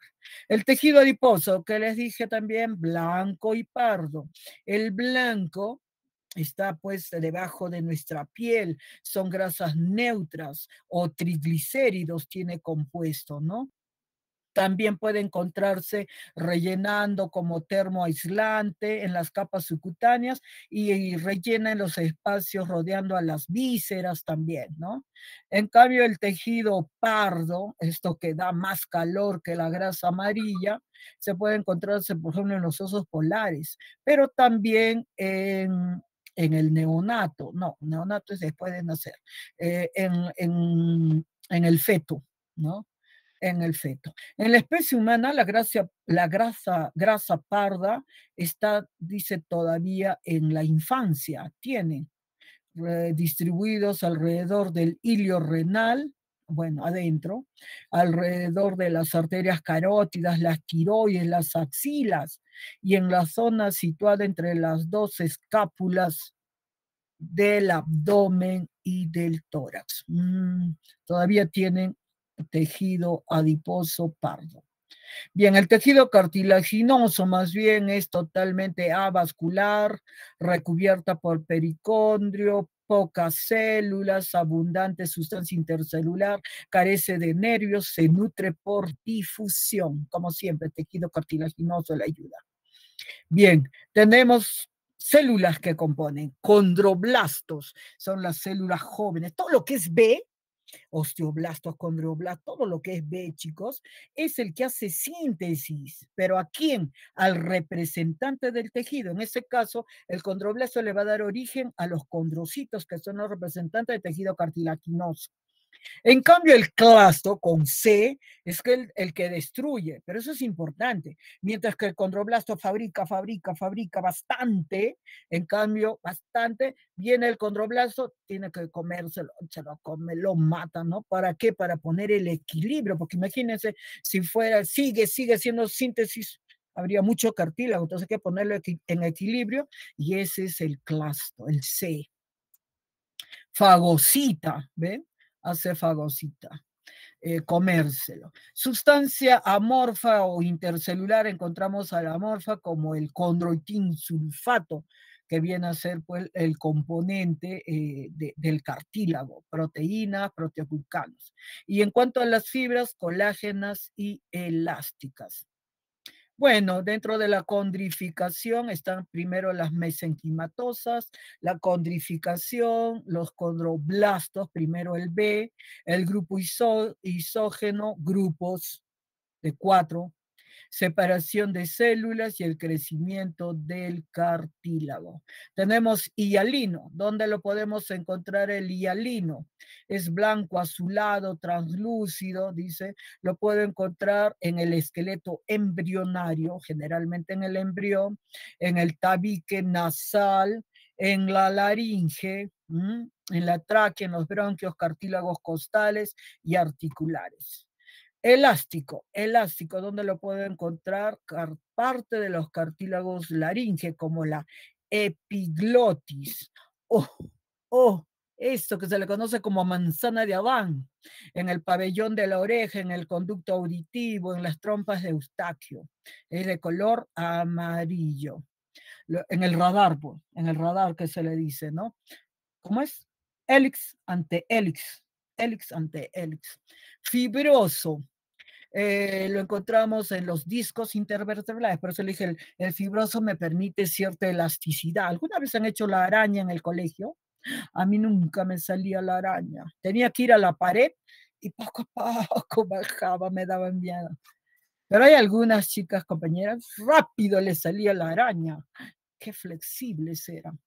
El tejido adiposo, que les dije también, blanco y pardo. El blanco está pues debajo de nuestra piel, son grasas neutras o triglicéridos tiene compuesto, ¿no? También puede encontrarse rellenando como termoaislante en las capas subcutáneas y rellena en los espacios rodeando a las vísceras también, ¿no? En cambio, el tejido pardo, esto que da más calor que la grasa amarilla, se puede encontrarse, por ejemplo, en los osos polares, pero también en el neonato. No, neonato es después de nacer. En el feto, ¿no? En el feto. En la especie humana, grasa parda está, dice, todavía en la infancia. Tiene distribuidos alrededor del hilio renal, bueno, adentro, alrededor de las arterias carótidas, las tiroides, las axilas, y en la zona situada entre las dos escápulas del abdomen y del tórax. Todavía tienen tejido adiposo pardo. Bien, el tejido cartilaginoso más bien es totalmente avascular, recubierta por pericondrio, pocas células, abundante sustancia intercelular, carece de nervios, se nutre por difusión. Como siempre, el tejido cartilaginoso le ayuda. Bien, tenemos células que componen condroblastos, son las células jóvenes. Todo lo que es B, osteoblastos, condroblastos, todo lo que es B, chicos, es el que hace síntesis. ¿Pero a quién? Al representante del tejido. En ese caso, el condroblasto le va a dar origen a los condrocitos, que son los representantes del tejido cartilaginoso. En cambio, el clasto con C es que el que destruye, pero eso es importante. Mientras que el condroblasto fabrica bastante, en cambio, bastante, viene el condroblasto, tiene que comérselo, se lo come, lo mata, ¿no? ¿Para qué? Para poner el equilibrio, porque imagínense, si fuera, sigue siendo síntesis, habría mucho cartílago, entonces hay que ponerlo en equilibrio, y ese es el clasto, el C. Fagocita, ¿ven? Hace fagocita. Comérselo. Sustancia amorfa o intercelular, encontramos a la amorfa como el condroitin sulfato, que viene a ser pues, el componente del cartílago, proteínas, proteoglucanos. Y en cuanto a las fibras, colágenas y elásticas. Bueno, dentro de la condrificación están primero las mesenquimatosas, la condrificación, los condroblastos, primero el B, el grupo isógeno, grupos de 4, separación de células y el crecimiento del cartílago. Tenemos hialino. ¿Dónde lo podemos encontrar el hialino? Es blanco, azulado, translúcido, dice. Lo puedo encontrar en el esqueleto embrionario, generalmente en el embrión, en el tabique nasal, en la laringe, en la tráquea, en los bronquios, cartílagos costales y articulares. Elástico, ¿dónde lo puedo encontrar? Parte de los cartílagos laringe, como la epiglotis. Oh, oh, esto que se le conoce como manzana de Adán, en el pabellón de la oreja, en el conducto auditivo, en las trompas de Eustaquio. Es de color amarillo. En el radar, pues, en el radar que se le dice, ¿no? ¿Cómo es? Hélix ante hélix, hélix ante hélix. Fibroso, lo encontramos en los discos intervertebrales, por eso le dije, el fibroso me permite cierta elasticidad. ¿Alguna vez han hecho la araña en el colegio? A mí nunca me salía la araña. Tenía que ir a la pared y poco a poco bajaba, me daban miedo. Pero hay algunas chicas, compañeras, rápido les salía la araña. Qué flexibles eran.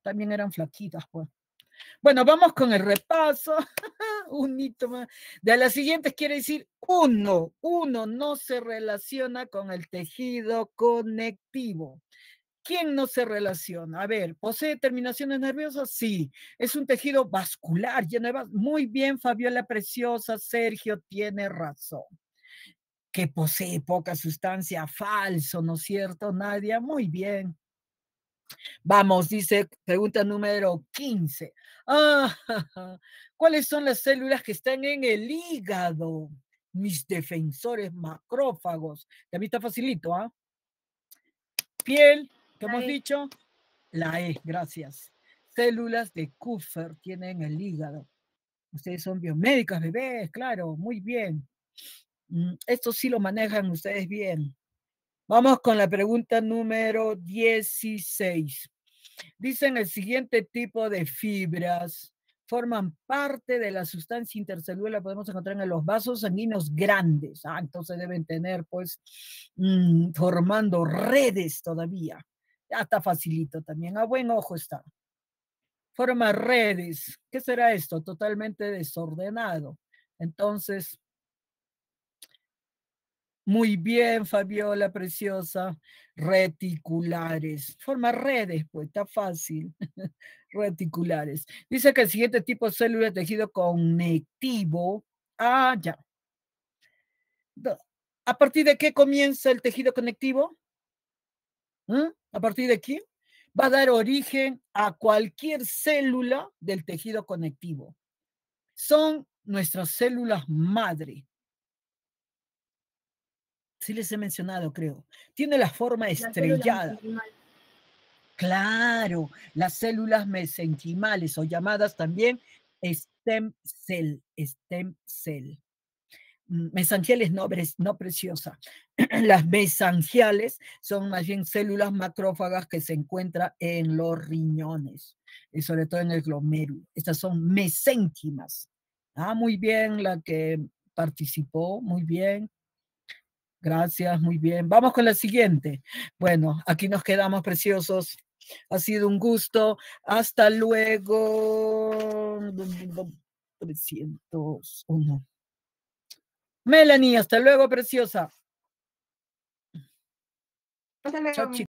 También eran flaquitas, pues. Bueno, vamos con el repaso. Un hito más. De las siguientes quiere decir uno no se relaciona con el tejido conectivo. ¿Quién no se relaciona? A ver, ¿posee terminaciones nerviosas? Sí. Es un tejido vascular. Muy bien, Fabiola Preciosa. Sergio tiene razón. Que posee poca sustancia, falso, ¿no es cierto, Nadia? Muy bien. Vamos, dice, pregunta número 15. Ah, ¿cuáles son las células que están en el hígado? Mis defensores macrófagos. También está facilito, ¿ah? Piel, ¿qué hemos dicho? La E, gracias. Células de Kupffer tienen el hígado. Ustedes son biomédicas, bebés, claro, muy bien. Esto sí lo manejan ustedes bien. Vamos con la pregunta número 16. Dicen el siguiente tipo de fibras forman parte de la sustancia intercelular, podemos encontrar en los vasos sanguíneos grandes. Entonces deben tener, pues, formando redes todavía. Ya está facilito también. A buen ojo está. Forma redes. ¿Qué será esto? Totalmente desordenado. Entonces, muy bien, Fabiola, preciosa. Reticulares. Forma redes, pues, está fácil. Reticulares. Dice que el siguiente tipo de célula es tejido conectivo. Ya. ¿A partir de qué comienza el tejido conectivo? ¿A partir de qué? Va a dar origen a cualquier célula del tejido conectivo. Son nuestras células madre. Sí les he mencionado, creo. Tiene la forma estrellada. Claro, las células mesenquimales o llamadas también stem cell, stem cell. Mesangiales no preciosa. Las mesangiales son más bien células macrófagas que se encuentran en los riñones y sobre todo en el glomérulo. Estas son mesénquimas. Muy bien la que participó, muy bien. Gracias, muy bien. Vamos con la siguiente. Bueno, aquí nos quedamos preciosos. Ha sido un gusto. Hasta luego. 301. Melanie, hasta luego, preciosa. Hasta Chao, luego, chicos.